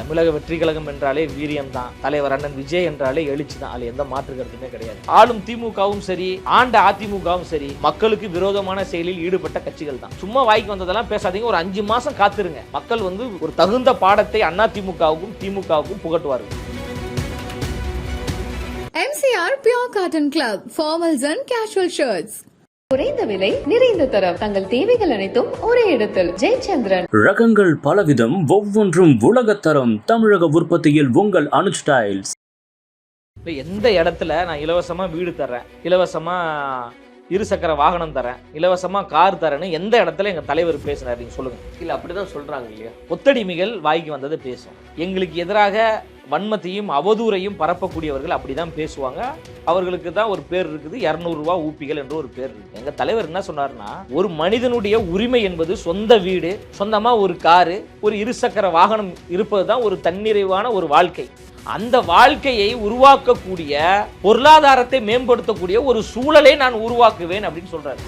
தமிழக வெற்றி கழகம் என்றாலே வீரியம் தான், தலைவர் அண்ணன் விஜய் என்றாலே எழுச்சி தான், அதுல எந்த மாற்று கருத்துமே கிடையாது. ஆளும் திமுகவும் சரி, ஆண்ட அதிமுகவும் சரி, மக்களுக்கு விரோதமான செயலில் ஈடுபட்ட கட்சிகள் தான். சும்மா வாய்க்கு வந்ததெல்லாம் பேசாதீங்க, ஒரு 5 மாசம் காத்திருங்க. மக்கள் வந்து ஒரு தகுந்த பாடத்தை அதிமுகவுக்கும் திமுகவுக்கும் புகட்டுவார்கள். MCR Pure Cotton Club, formals and casual shirts. குறைந்த விலை நிறைந்த தரம், தங்கள் தேவைகள் அனைத்தும் ஒரே இடத்தில். ஜெயச்சந்திரன். ரகங்கள் பலவிதம், ஒவ்வொன்றும் உலகத்தரம். தமிழக உற்பத்தியில் உங்கள் அனுஜ் ஸ்டைல்ஸ். எந்த இடத்துல நான் இலவசமா வீடு தர்றேன், இலவசமா இருசக்கர வாகனம் தரேன், இலவசமா கார் தரேன்னு எந்த இடத்துல எங்க தலைவர் பேசினார் நீங்க சொல்லுங்க. இல்ல அப்படிதான் சொல்றாங்க இல்லையா? ஒத்தடிமைகள் வாய்க்கு வந்தது பேசும். எங்களுக்கு எதிராக வன்மத்தையும் அவதூறையும் பரப்பக்கூடியவர்கள் அப்படிதான் பேசுவாங்க. அவர்களுக்கு தான் ஒரு பேர் இருக்குது, 200 ரூபாய் ஊப்பிகள் என்று ஒரு பேர் இருக்கு. எங்க தலைவர் என்ன சொன்னார்னா, ஒரு மனிதனுடைய உரிமை என்பது சொந்த வீடு, சொந்தமா ஒரு காரு, ஒரு இருசக்கர வாகனம் இருப்பது தான் ஒரு தன்னிறைவான ஒரு வாழ்க்கை. அந்த வாழ்க்கையை உருவாக்கக்கூடிய, பொருளாதாரத்தை மேம்படுத்தக்கூடிய ஒரு சூழலை நான் உருவாக்குவேன் அப்படின்னு சொல்றாரு.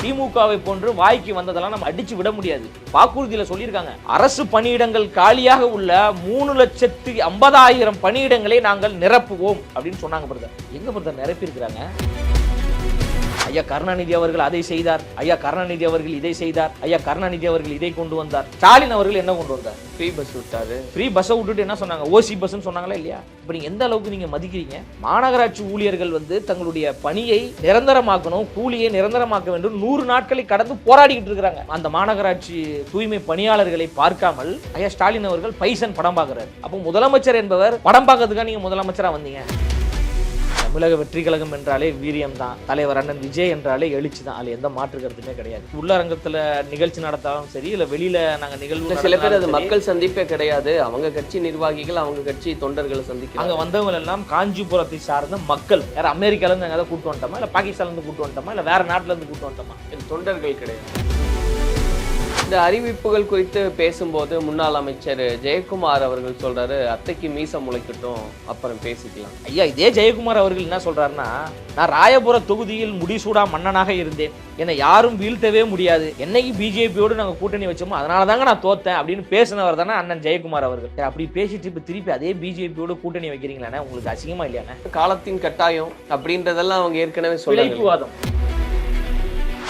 திமுகவை போன்று வாய்க்கு வந்ததெல்லாம் நம்ம அடிச்சு விட முடியாது. வாக்குறுதியில சொல்லியிருக்காங்க, அரசு பணியிடங்கள் காலியாக உள்ள 3,50,000 பணியிடங்களை நாங்கள் நிரப்புவோம் அப்படின்னு சொன்னாங்க. பிரதர் எங்க பிரதர் நிரப்பி இருக்கிறாங்க? ஐயா கருணாநிதி அவர்கள் அதை செய்தார், ஐயா கருணாநிதி அவர்கள் இதை செய்தார், ஐயா கருணாநிதி அவர்கள் இதை கொண்டு வந்தார். ஸ்டாலின் அவர்கள் என்ன கொண்டு வந்தார்? ஃப்ரீ பஸ் விட்டாரு. ஃப்ரீ பஸ்ஸை விட்டுட்டு என்ன சொன்னாங்க? ஓசி பஸ்ன்னு சொன்னாங்களா இல்லையா? இப்ப நீங்க எந்த அளவுக்கு நீங்க மதிக்கிறீங்க? மாநகராட்சி ஊழியர்கள் வந்து தங்களுடைய பணியை நிரந்தரமாக்கணும், கூலியை நிரந்தரமாக்க வேண்டும், 100 நாட்களை கடந்து போராடிக்கிட்டு இருக்கிறாங்க. அந்த மாநகராட்சி தூய்மை பணியாளர்களை பார்க்காமல் ஐயா ஸ்டாலின் அவர்கள் பைசன் படம் பார்க்கிறார். அப்போ முதலமைச்சர் என்பவர் படம் பார்க்கறதுக்காக நீங்க முதலமைச்சரா வந்தீங்க? தமிழக வெற்றி கழகம் என்றாலே வீரியம் தான், தலைவர் அண்ணன் விஜய் என்றாலே எழுச்சி தான், அதுல எந்த மாற்று கருத்துமே கிடையாது. உள்ளரங்கத்துல நிகழ்ச்சி நடத்தாலும் சரி, இல்ல வெளியில நாங்க நிகழ்வு, சில பேர் அது மக்கள் சந்திப்பே கிடையாது, அவங்க கட்சி நிர்வாகிகள் அவங்க கட்சி தொண்டர்களை சந்திக்க அங்க வந்தவங்க எல்லாம் காஞ்சிபுரத்தை சார்ந்த மக்கள். வேற அமெரிக்கால இருந்து நாங்க கூட்டு வந்துட்டோமா, இல்ல பாகிஸ்தான்ல இருந்து கூட்டு வந்துட்டோமா, இல்ல வேற நாட்டுல இருந்து கூட்டு வந்துட்டோமா? தொண்டர்கள் கிடையாது. இந்த அறிவிப்புகள் குறித்து பேசும்போது முன்னாள் அமைச்சர் ஜெயக்குமார் அவர்கள் சொல்றாரு, அத்தைக்கு மீசம் முளைக்கட்டும் அப்புறம் பேசிக்கலாம். ஐயா இதே ஜெயக்குமார் அவர்கள் என்ன சொல்றாருன்னா, நான் ராயபுர தொகுதியில் முடிசூடா மன்னனாக இருந்தேன், என்னை யாரும் வீழ்த்தவே முடியாது, என்னைக்கு பிஜேபியோடு நாங்க கூட்டணி வச்சோமோ அதனாலதாங்க நான் தோத்தேன் அப்படின்னு பேசினவர் தானே அண்ணன் ஜெயக்குமார் அவர்கள். அப்படி பேசிட்டு இப்ப திருப்பி அதே பிஜேபியோடு கூட்டணி வைக்கிறீங்களா? உங்களுக்கு அசிங்கமா இல்லையானே? காலத்தின் கட்டாயம் அப்படின்றதெல்லாம் அவங்க ஏற்கனவே விளைப்புவாதம்.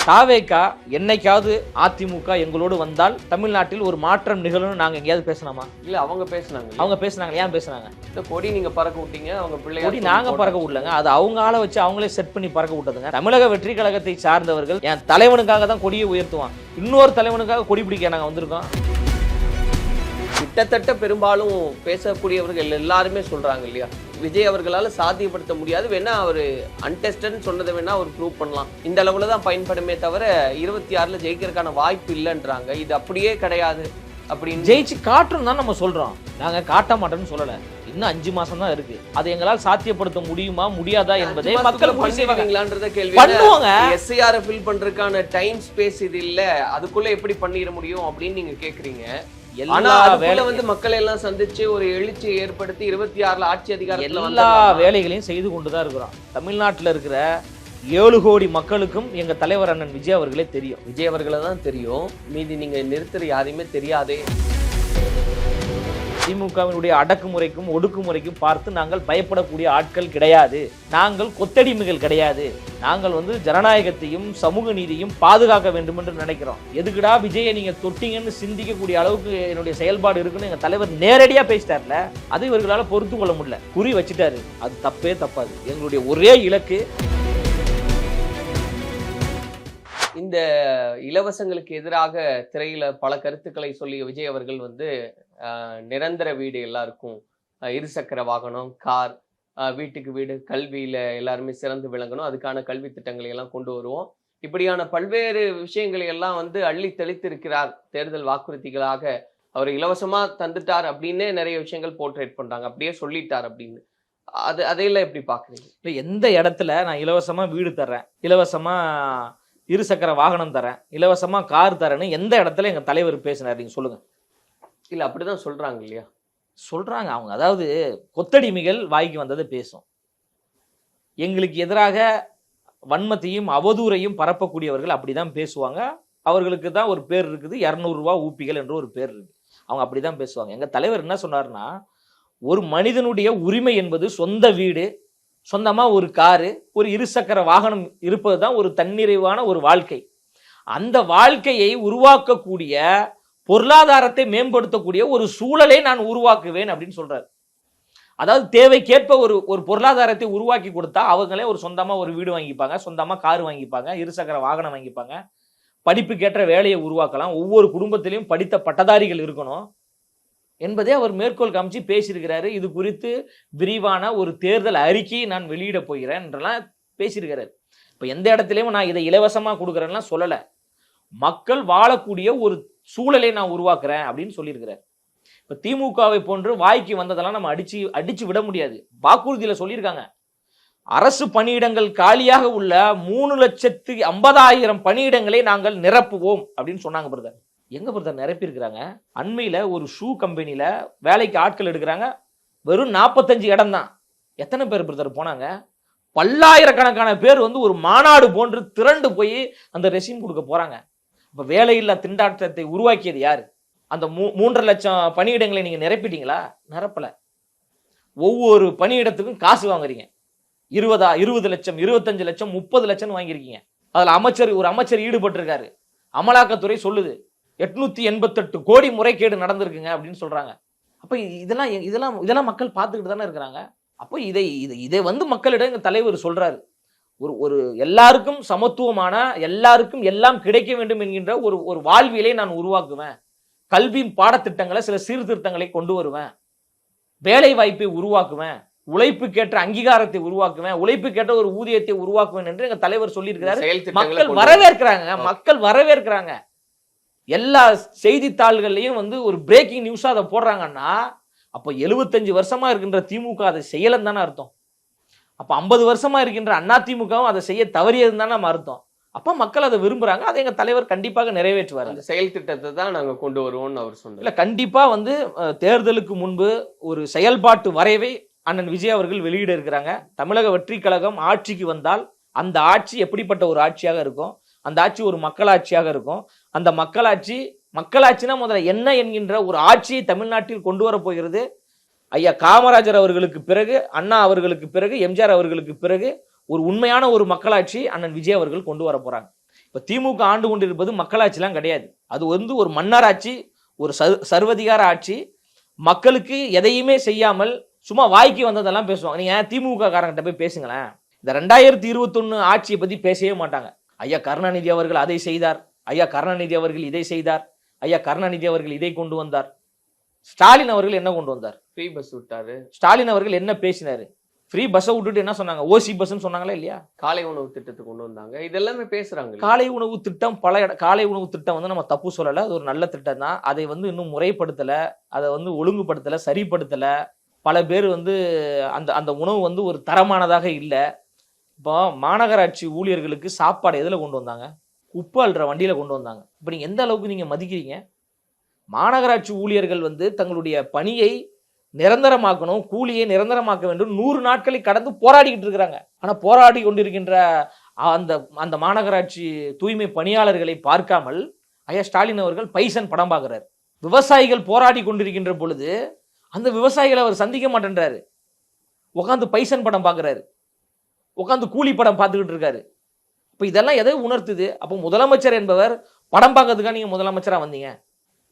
தாவேகா என்னைக்காவது அதிமுக எங்களோடு வந்தால் தமிழ்நாட்டில் ஒரு மாற்றம் நிகழும் நாங்க எங்கேயாவது பேசலாமா? இல்ல அவங்க பேசினாங்க. அவங்க பேசினாங்க. ஏன் பேசினாங்க? இந்த கொடி நீங்க பறக்க விட்டீங்க, அவங்க பிள்ளை கொடி நாங்க பறக்க விடலங்க, அது அவங்க ஆளை வச்சு அவங்களே செட் பண்ணி பறக்க விட்டதுங்க. தமிழக வெற்றி கழகத்தை சார்ந்தவர்கள் என் தலைவனுக்காக தான் கொடியை உயர்த்துவான், இன்னொரு தலைவனுக்காக கொடி பிடிக்க நாங்க வந்திருக்கோம். கிட்டத்தட்ட பெரும்பாலும் பேசக்கூடியவர்கள் எல்லாருமே சொல்றாங்க இல்லையா, விஜய் அவர்களால் சாத்தியப்படுத்த முடியாது, வேணா அவர் அன்டெஸ்டட்னு சொன்னதை வேணா அவர் ப்ரூவ் பண்ணலாம், இந்த அளவுல தான் பயன்படுமே தவிர 26ல் ஜெயிக்கிறதுக்கான வாய்ப்பு இல்லைன்றாங்க. இது அப்படியே கிடையாது அப்படின்னு ஜெயிச்சு காட்டுறோம் தான் நம்ம சொல்றோம், நாங்க காட்ட மாட்டோம்னு சொல்லல. இன்னும் 5 மாசம் தான் இருக்கு, அதை எங்களால் சாத்தியப்படுத்த முடியுமா முடியாதா என்பதை மக்கள் பண்ணுவீங்களான்றத கேள்வி. பண்ணுவாங்க. எஸ்ஐஆர் ஃபில் பண்றதுக்கான டைம் ஸ்பேஸ் இது இல்ல, அதுக்குள்ள எப்படி பண்ணிட முடியும் அப்படின்னு நீங்க கேக்குறீங்க. ஆனா அதுக்குள்ள வந்து மக்களை எல்லாம் சந்திச்சு ஒரு எழுச்சியை ஏற்படுத்தி 26ல் ஆட்சி அதிகாரத்துல எல்லா வேலைகளையும் செய்து கொண்டுதான் இருக்கிறோம். தமிழ்நாட்டில் இருக்கிற 7 கோடி மக்களுக்கும் எங்க தலைவர் அண்ணன் விஜய் அவர்களே தெரியும். விஜய் அவர்களை தான் தெரியும், மீதி நீங்க நிறுத்துற யாரையுமே தெரியாதே. திமுகவினுடைய அடக்குமுறைக்கும் ஒடுக்குமுறைக்கும் பார்த்து நாங்கள் பயப்படக்கூடிய ஆட்கள் கிடையாது, நாங்கள் கொத்தடிமைகள் கிடையாது, நாங்கள் வந்து ஜனநாயகத்தையும் சமூக நீதியும் பாதுகாக்க வேண்டும் என்று நினைக்கிறோம். எதுக்குடா விஜயை நீங்க தொட்டிங்கன்னு சிந்திக்கக்கூடிய அளவுக்கு என்னுடைய செயல்பாடு இருக்குன்னு எங்க தலைவர் நேரடியா பேசிட்டார்ல, அது இவர்களால பொறுத்து கொள்ள முடியல, குறி வச்சுட்டாரு. அது தப்பே தப்பாது. எங்களுடைய ஒரே இலக்கு இந்த இலவசங்களுக்கு எதிராக திரையில பல கருத்துக்களை சொல்லிய விஜய் அவர்கள் வந்து நிரந்தர வீடு எல்லாருக்கும், இருசக்கர வாகனம், கார், வீட்டுக்கு வீடு, கல்வியில எல்லாருமே சிறந்து விளங்கணும், அதுக்கான கல்வி திட்டங்களை எல்லாம் கொண்டு வருவோம், இப்படியான பல்வேறு விஷயங்களை எல்லாம் வந்து அள்ளி தெளித்திருக்கிறார். தேர்தல் வாக்குறுதிகளாக அவர் இலவசமா தந்துட்டார் அப்படின்னே நிறைய விஷயங்கள் போர்ட்ரேட் பண்றாங்க, அப்படியே சொல்லிட்டார் அப்படின்னு. அதையெல்லாம் எப்படி பாக்குறீங்க? இல்லை, எந்த இடத்துல நான் இலவசமா வீடு தர்றேன், இலவசமா இருசக்கர வாகனம் தரேன், இலவசமா கார் தரேன்னு எந்த இடத்துல எங்க தலைவர் பேசினார் நீங்க சொல்லுங்க. இல்ல அப்படிதான் சொல்றாங்க இல்லையா? சொல்றாங்க அவங்க. அதாவது கொத்தடிமைகள் வாய்க்கு வந்ததை பேசும். எங்களுக்கு எதிராக வன்மத்தையும் அவதூறையும் பரப்பக்கூடியவர்கள் அப்படிதான் பேசுவாங்க. அவர்களுக்கு தான் ஒரு பேர் இருக்குது, 200 ரூபாய் ஊப்பிகள் என்று ஒரு பேர் இருக்கு. அவங்க அப்படிதான் பேசுவாங்க. எங்க தலைவர் என்ன சொன்னாருன்னா, ஒரு மனிதனுடைய உரிமை என்பது சொந்த வீடு, சொந்தமா ஒரு காரு, ஒரு இருசக்கர வாகனம் இருப்பதுதான் ஒரு தன்னிறைவான ஒரு வாழ்க்கை. அந்த வாழ்க்கையை உருவாக்கக்கூடிய, பொருளாதாரத்தை மேம்படுத்தக்கூடிய ஒரு சூழலை நான் உருவாக்குவேன் அப்படின்னு சொல்றாரு. அதாவது தேவைக்கேற்ப ஒரு பொருளாதாரத்தை உருவாக்கி கொடுத்தா அவங்களே ஒரு சொந்தமா ஒரு வீடு வாங்கிப்பாங்க, சொந்தமா கார் வாங்கிப்பாங்க, இருசக்கர வாகனம் வாங்கிப்பாங்க, படிப்புக்கேற்ற வேலையை உருவாக்கலாம், ஒவ்வொரு குடும்பத்திலையும் படித்த பட்டதாரிகள் இருக்கணும் என்பதே அவர் மேற்கோள் காமிச்சு பேசியிருக்கிறாரு. இது குறித்து விரிவான ஒரு தேர்தல் அறிக்கையை நான் வெளியிட போகிறேன் என்றெல்லாம் பேசியிருக்கிறாரு. இப்ப எந்த இடத்துலயும் நான் இதை இலவசமா கொடுக்குறேன்னா சொல்லல, மக்கள் வாழக்கூடிய ஒரு சூழலை நான் உருவாக்குறேன் அப்படின்னு சொல்லியிருக்கிறார். இப்ப திமுகவை போன்று வாய்க்கு வந்ததெல்லாம் நம்ம அடிச்சு விட முடியாது. வாக்குறுதியில சொல்லியிருக்காங்க, அரசு பணியிடங்கள் காலியாக உள்ள 3,50,000 பணியிடங்களை நாங்கள் நிரப்புவோம் அப்படின்னு சொன்னாங்க பிரதர். எங்க பிரதர் நிரப்பியிருக்கிறாங்க? அண்மையில ஒரு ஷூ கம்பெனியில வேலைக்கு ஆட்கள் எடுக்கிறாங்க, வெறும் 45 இடம் தான். எத்தனை பேர் பிரதர் போனாங்க? பல்லாயிரக்கணக்கான பேர் ஒரு மாநாடு போன்று திரண்டு போய் அந்த ரெசியூம் கொடுக்க போறாங்க. இப்ப வேலையில்லா திண்டாட்டத்தை உருவாக்கியது யாரு? அந்த 3.5 லட்சம் பணியிடங்களை நீங்க நிரப்பிட்டீங்களா? நிரப்பல. ஒவ்வொரு பணியிடத்துக்கும் காசு வாங்குறீங்க. 20 லட்சம், 25 லட்சம், 30 லட்சம் வாங்கியிருக்கீங்க. அதுல ஒரு அமைச்சர் ஈடுபட்டு இருக்காரு. அமலாக்கத்துறை சொல்லுது 888 கோடி முறைகேடு நடந்திருக்குங்க அப்படின்னு சொல்றாங்க. அப்ப இதெல்லாம் மக்கள் பார்த்துக்கிட்டு தானே இருக்கிறாங்க. அப்போ இதை மக்களிடம் எங்க தலைவர் சொல்றாரு, ஒரு எல்லாருக்கும் சமத்துவமான, எல்லாருக்கும் எல்லாம் கிடைக்க வேண்டும் என்கின்ற ஒரு வாழ்வியலை நான் உருவாக்குவேன், கல்வி பாடத்திட்டங்களை சில சீர்திருத்தங்களை கொண்டு வருவேன், வேலை வாய்ப்பை உருவாக்குவேன், உழைப்புக்கேற்ற அங்கீகாரத்தை உருவாக்குவேன், உழைப்புக்கேற்ற ஒரு ஊதியத்தை உருவாக்குவேன் என்று எங்க தலைவர் சொல்லியிருக்கிறாரு. மக்கள் வரவேற்கிறாங்க. எல்லா செய்தித்தாள்கள்லையும் ஒரு பிரேக்கிங் நியூஸா அதை போடுறாங்கன்னா, அப்போ 75 வருஷமா இருக்கின்ற திமுக அதை செய்யலன்னு தானே அர்த்தம். அப்ப 50 வருஷமா இருக்கின்ற அதிமுகவும் அதை செய்ய தவறியதுன்னு தானே நம்ம அர்த்தம். அப்ப மக்கள் அதை விரும்புறாங்க, அதை எங்க தலைவர் கண்டிப்பாக நிறைவேற்றுவார். அந்த செயல் திட்டத்தை தான் நாங்க கொண்டு வருவோம்னு அவர் சொன்னார். இல்ல, கண்டிப்பா தேர்தலுக்கு முன்பு ஒரு செயல்பாட்டு வரைவை அண்ணன் விஜய் அவர்கள் வெளியிட இருக்கிறாங்க. தமிழக வெற்றி கழகம் ஆட்சிக்கு வந்தால் அந்த ஆட்சி எப்படிப்பட்ட ஒரு ஆட்சியாக இருக்கும்? அந்த ஆட்சி ஒரு மக்களாட்சியாக இருக்கும். அந்த மக்களாட்சினா முதல்ல என்ன என்கின்ற ஒரு ஆட்சியை தமிழ்நாட்டில் கொண்டு வர போகிறது. ஐயா காமராஜர் அவர்களுக்கு பிறகு, அண்ணா அவர்களுக்கு பிறகு, எம்ஜிஆர் அவர்களுக்கு பிறகு ஒரு உண்மையான ஒரு மக்களாட்சி அண்ணன் விஜய் அவர்கள் கொண்டு வர போறாங்க. இப்ப திமுக ஆண்டு கொண்டிருப்பது மக்களாட்சிலாம் கிடையாது. அது ஒரு மன்னராட்சி, ஒரு சர்வதிகார ஆட்சி. மக்களுக்கு எதையுமே செய்யாமல் சும்மா வாய்க்கு வந்ததெல்லாம் பேசுவாங்க. நீங்க திமுக காரங்கிட்ட போய் பேசுங்களேன், இந்த 2021 ஆட்சியை பத்தி பேசவே மாட்டாங்க. ஐயா கருணாநிதி அவர்கள் அதை செய்தார், ஐயா கருணாநிதி அவர்கள் இதை செய்தார், ஐயா கருணாநிதி அவர்கள் இதை கொண்டு வந்தார். ஸ்டாலின் அவர்கள் என்ன கொண்டு வந்தார்? ஃப்ரீ பஸ் விட்டாரு. ஸ்டாலின் அவர்கள் என்ன பேசினாரு? ஃப்ரீ பஸ்ஸை விட்டுட்டு என்ன சொன்னாங்க? ஓசி பஸ்ன்னு சொன்னாங்களா இல்லையா? காலை உணவு திட்டத்தை கொண்டு வந்தாங்க. இதெல்லாமே பேசுறாங்க. காலை உணவு திட்டம் காலை உணவு திட்டம் நம்ம தப்பு சொல்லல, அது ஒரு நல்ல திட்டம் தான். அதை இன்னும் முறைப்படுத்தல, அதை ஒழுங்குபடுத்தல, சரிப்படுத்தல. பல பேர் அந்த உணவு ஒரு தரமானதாக இல்லை. இப்போ மாநகராட்சி ஊழியர்களுக்கு சாப்பாடு எதுல கொண்டு வந்தாங்க? உப்பு அள்ளுற வண்டியில கொண்டு வந்தாங்க. இப்ப நீங்க எந்த அளவுக்கு நீங்க மதிக்கிறீங்க? மாநகராட்சி ஊழியர்கள் தங்களுடைய பணியை நிரந்தரமாக்கணும், கூலியை நிரந்தரமாக்க வேண்டும், 100 நாட்களை கடந்து போராடிக்கிட்டு இருக்கிறாங்க. ஆனா போராடி கொண்டிருக்கின்ற அந்த மாநகராட்சி தூய்மை பணியாளர்களை பார்க்காமல் ஐயா ஸ்டாலின் அவர்கள் பைசன் படம் பார்க்கிறார். விவசாயிகள் போராடி கொண்டிருக்கின்ற பொழுது அந்த விவசாயிகளை அவர் சந்திக்க மாட்டேன்றாரு, உட்காந்து பைசன் படம் பார்க்கிறாரு, உட்காந்து கூலி படம் பார்த்துக்கிட்டு இருக்காரு. இப்ப இதெல்லாம் எதை உணர்த்துது? அப்போ முதலமைச்சர் என்பவர் படம் பார்க்கறதுக்காக நீங்க முதலமைச்சரா வந்தீங்க?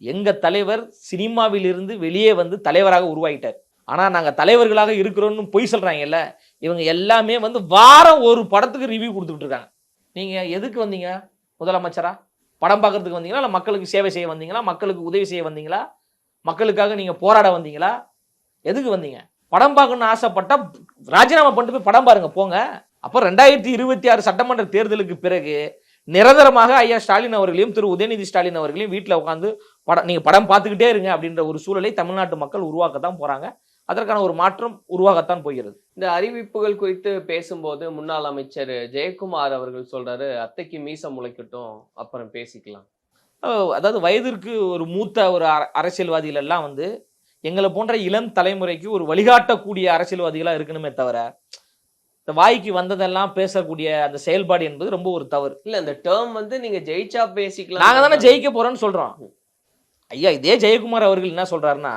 எங்க தலைவர் சினிமாவில் இருந்து வெளியே தலைவராக உருவாகிட்டார். ஆனா நாங்க தலைவர்களாக இருக்கிறோம்னு பொய் சொல்றாங்கல்ல, இவங்க எல்லாமே வாரம் ஒரு படத்துக்கு ரிவ்யூ கொடுத்துட்டு இருக்காங்க. நீங்க எதுக்கு வந்தீங்க? முதலமைச்சரா படம் பார்க்கறதுக்கு வந்தீங்களா, இல்ல மக்களுக்கு சேவை செய்ய வந்தீங்களா, மக்களுக்கு உதவி செய்ய வந்தீங்களா, மக்களுக்காக நீங்க போராட வந்தீங்களா? எதுக்கு வந்தீங்க? படம் பார்க்கணும்னு ஆசைப்பட்டா ராஜினாமா பண்ணிட்டு போய் படம் பாருங்க, போங்க. அப்போ 2026 சட்டமன்ற தேர்தலுக்கு பிறகு நிரந்தரமாக ஐயா ஸ்டாலின் அவர்களையும் திரு உதயநிதி ஸ்டாலின் அவர்களையும் வீட்டில் உட்காந்து நீங்க படம் பார்த்துக்கிட்டே இருங்க அப்படின்ற ஒரு சூழலை தமிழ்நாட்டு மக்கள் உருவாக்கத்தான் போறாங்க. அதற்கான ஒரு மாற்றம் உருவாகத்தான் போகிறது. இந்த அறிவிப்புகள் குறித்து பேசும்போது முன்னாள் அமைச்சர் ஜெயக்குமார் அவர்கள் சொல்றாரு, அத்தைக்கு மீசம் முளைக்கட்டும், அப்புறம் பேசிக்கலாம். அதாவது வயதிற்கு ஒரு மூத்த ஒரு அரசியல்வாதிகள் எல்லாம் எங்களை போன்ற இளம் தலைமுறைக்கு ஒரு வழிகாட்டக்கூடிய அரசியல்வாதிகளா இருக்கணுமே தவிர, இந்த வாய்க்கு வந்ததெல்லாம் பேசக்கூடிய அந்த செயல்பாடு என்பது ரொம்ப ஒரு தவறு. இல்ல, இந்த டேர்ம் நீங்க ஜெயிச்சா பேசிக்கலாம். நாங்க தானே ஜெயிக்க போறோம்னு சொல்றோம். ஐயா இதே ஜெயக்குமார் அவர்கள் என்ன சொல்றாருன்னா,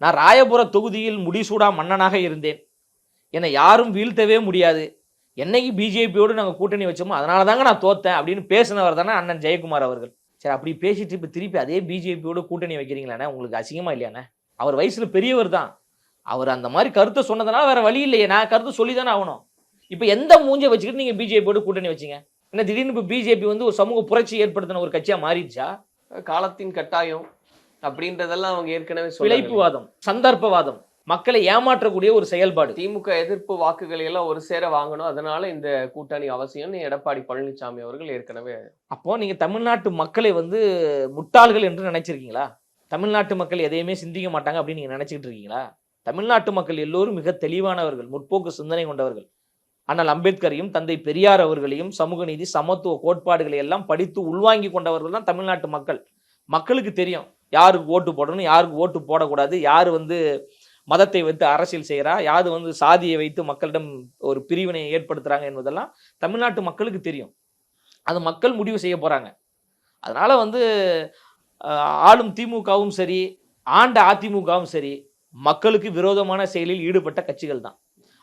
நான் ராயபுர தொகுதியில் முடிசூடா மன்னனாக இருந்தேன், என்னை யாரும் வீழ்த்தவே முடியாது, என்னைக்கு பிஜேபியோடு நாங்கள் கூட்டணி வச்சோமோ அதனால தாங்க நான் தோத்தேன் அப்படின்னு பேசினவர் தானே அண்ணன் ஜெயக்குமார் அவர்கள். சரி, அப்படி பேசிட்டு இப்போ திருப்பி அதே பிஜேபியோட கூட்டணி வைக்கிறீங்களாண்ணே, உங்களுக்கு அசிங்கமா இல்லையாண்ணே? அவர் வயசுல பெரியவர் தான், அவர் அந்த மாதிரி கருத்தை சொன்னதுனால வேற வழி இல்லையே, நான் கருத்து சொல்லி தானே ஆகணும். இப்போ எந்த மூஞ்சை வச்சுக்கிட்டு நீங்க பிஜேபியோட கூட்டணி வச்சீங்க? என்ன திடீர்னு இப்போ பிஜேபி வந்து ஒரு சமூக புரட்சி ஏற்படுத்தின ஒரு கட்சியா மாறிடுச்சா? காலத்தின் கட்டாயம் அப்படின்றதெல்லாம் அவங்க ஏற்கனவே பிழைப்புவாதம், சந்தர்ப்பவாதம், மக்களை ஏமாற்றக்கூடிய ஒரு செயல்பாடு. திமுக எதிர்ப்பு வாக்குகளை எல்லாம் ஒரு சேர வாங்கணும், அதனால இந்த கூட்டணி அவசியம்னு எடப்பாடி பழனிசாமி அவர்கள் ஏற்கனவே. அப்போ நீங்க தமிழ்நாட்டு மக்களை வந்து முட்டாள்கள் என்று நினைச்சிருக்கீங்களா? தமிழ்நாட்டு மக்கள் எதையுமே சிந்திக்க மாட்டாங்க அப்படின்னு நீங்க நினைச்சிட்டு இருக்கீங்களா? தமிழ்நாட்டு மக்கள் எல்லோரும் மிக தெளிவானவர்கள், முற்போக்கு சிந்தனை கொண்டவர்கள். அண்ணல் அம்பேத்கரையும் தந்தை பெரியார் அவர்களையும் சமூக நீதி சமத்துவ கோட்பாடுகளை எல்லாம் படித்து உள்வாங்கி கொண்டவர்கள் தான் தமிழ்நாட்டு மக்கள். மக்களுக்கு தெரியும் யாருக்கு ஓட்டு போடணும், யாருக்கு ஓட்டு போடக்கூடாது, யார் வந்து மதத்தை வைத்து அரசியல் செய்கிறா, யாரு வந்து சாதியை வைத்து மக்களிடம் ஒரு பிரிவினை ஏற்படுத்துறாங்க என்பதெல்லாம் தமிழ்நாட்டு மக்களுக்கு தெரியும். அது மக்கள் முடிவு செய்ய போறாங்க. அதனால வந்து ஆளும் திமுகவும் சரி, ஆண்ட அதிமுகவும் சரி, மக்களுக்கு விரோதமான செயலில் ஈடுபட்ட கட்சிகள் தான்.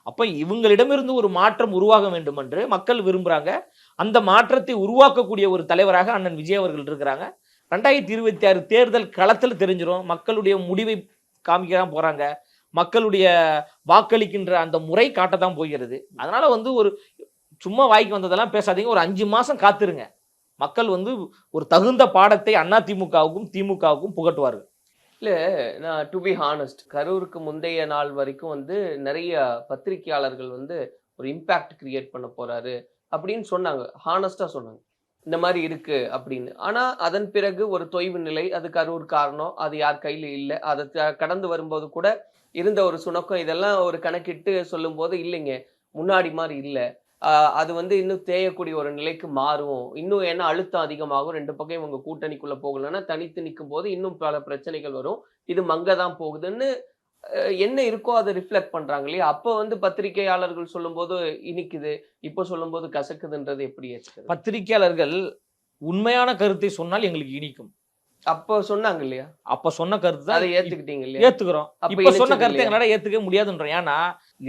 அப்ப இவங்களிடமிருந்து ஒரு மாற்றம் உருவாக வேண்டும் என்று மக்கள் விரும்புறாங்க. அந்த மாற்றத்தை உருவாக்கக்கூடிய ஒரு தலைவராக அண்ணன் விஜய் அவர்கள் இருக்கிறாங்க. 2026 தேர்தல் களத்தில் தெரிஞ்சிடும். மக்களுடைய முடிவை காமிக்கதான் போறாங்க, மக்களுடைய வாக்களிக்கின்ற அந்த முறை காட்டத்தான் போகிறது. அதனால வந்து ஒரு சும்மா வாய்க்கு வந்ததெல்லாம் பேசாதீங்க, ஒரு 5 மாசம் காத்துருங்க. மக்கள் வந்து ஒரு தகுந்த பாடத்தை அதிமுகவுக்கும் திமுகவுக்கும் புகட்டுவார்கள். இல்ல, நான் டு பி ஹானஸ்ட், கரூருக்கு முந்தைய நாள் வரைக்கும் வந்து நிறைய பத்திரிகையாளர்கள் வந்து ஒரு இம்பாக்ட் கிரியேட் பண்ண போறாரு அப்படின்னு சொன்னாங்க, ஹானஸ்டா சொன்னாங்க இந்த மாதிரி இருக்கு அப்படின்னு. ஆனா அதன் பிறகு ஒரு தொய்வு நிலை, அது கரூர் காரணம், அது யார் கையில இல்லை, அதை கடந்து வரும்போது கூட இருந்த ஒரு சுணக்கம், இதெல்லாம் ஒரு கணக்கிட்டு சொல்லும் போது இல்லைங்க முன்னாடி மாதிரி இல்லை, அது வந்து இன்னும் தேயக்கூடிய ஒரு நிலைக்கு மாறும், இன்னும் என்ன அழுத்தம் அதிகமாகும், 2 பக்கம் இவங்க கூட்டணிக்குள்ள போகலன்னா தனித்து நிற்கும் போது இன்னும் பல பிரச்சனைகள் வரும், இது மங்கதான் போகுதுன்னு என்ன இருக்கோ அதை ரிஃப்ளெக்ட் பண்றாங்க இல்லையா? அப்போ வந்து பத்திரிகையாளர்கள் சொல்லும் போது இனிக்குது, இப்போ சொல்லும் போது கசக்குதுன்றது எப்படி ஏற்றுக்கிறது? பத்திரிகையாளர்கள் உண்மையான கருத்தை சொன்னால் எங்களுக்கு இனிக்கும். அப்போ சொன்னாங்க இல்லையா? அப்ப சொன்ன கருத்து அதை ஏத்துக்கிட்டீங்க இல்லையா? ஏத்துக்கிறோம். இப்ப சொன்ன கருத்தை எங்களால ஏத்துக்க முடியாதுன்றோம். ஏன்னா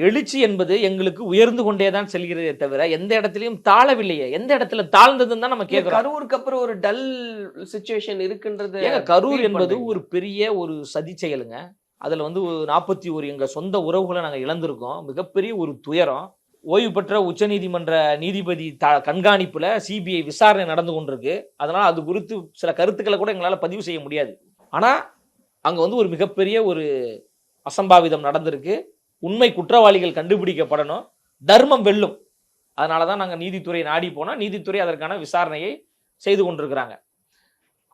எழுச்சி என்பது எங்களுக்கு உயர்ந்து கொண்டேதான் செல்கிறதே தவிர எந்த இடத்திலையும் தாழவில்லையே. எந்த இடத்துல தாழ்ந்ததுன்னு தான் நம்ம கேட்கிறோம். கரூருக்கு அப்புறம் ஒரு டல் சிச்சுவேஷன் இருக்குன்றது. கரூர் என்பது ஒரு பெரிய ஒரு சதி செயலுங்க. அதுல வந்து 41 எங்க சொந்த உறவுகளை நாங்க இழந்திருக்கோம். மிகப்பெரிய ஒரு துயரம். ஓய்வு பெற்ற உச்சநீதிமன்ற நீதிபதி கண்காணிப்புல சிபிஐ விசாரணை நடந்து கொண்டிருக்கு. அதனால அது குறித்து சில கருத்துக்களை கூட எங்களால் பதிவு செய்ய முடியாது. ஆனா அங்க வந்து ஒரு மிகப்பெரிய ஒரு அசம்பாவிதம் நடந்திருக்கு. உண்மை குற்றவாளிகள் கண்டுபிடிக்கப்படணும், தர்மம் வெல்லும். அதனாலதான் நாங்க நீதித்துறை நாடி போனோம். நீதித்துறை அதற்கான விசாரணையை செய்து கொண்டிருக்கிறாங்க.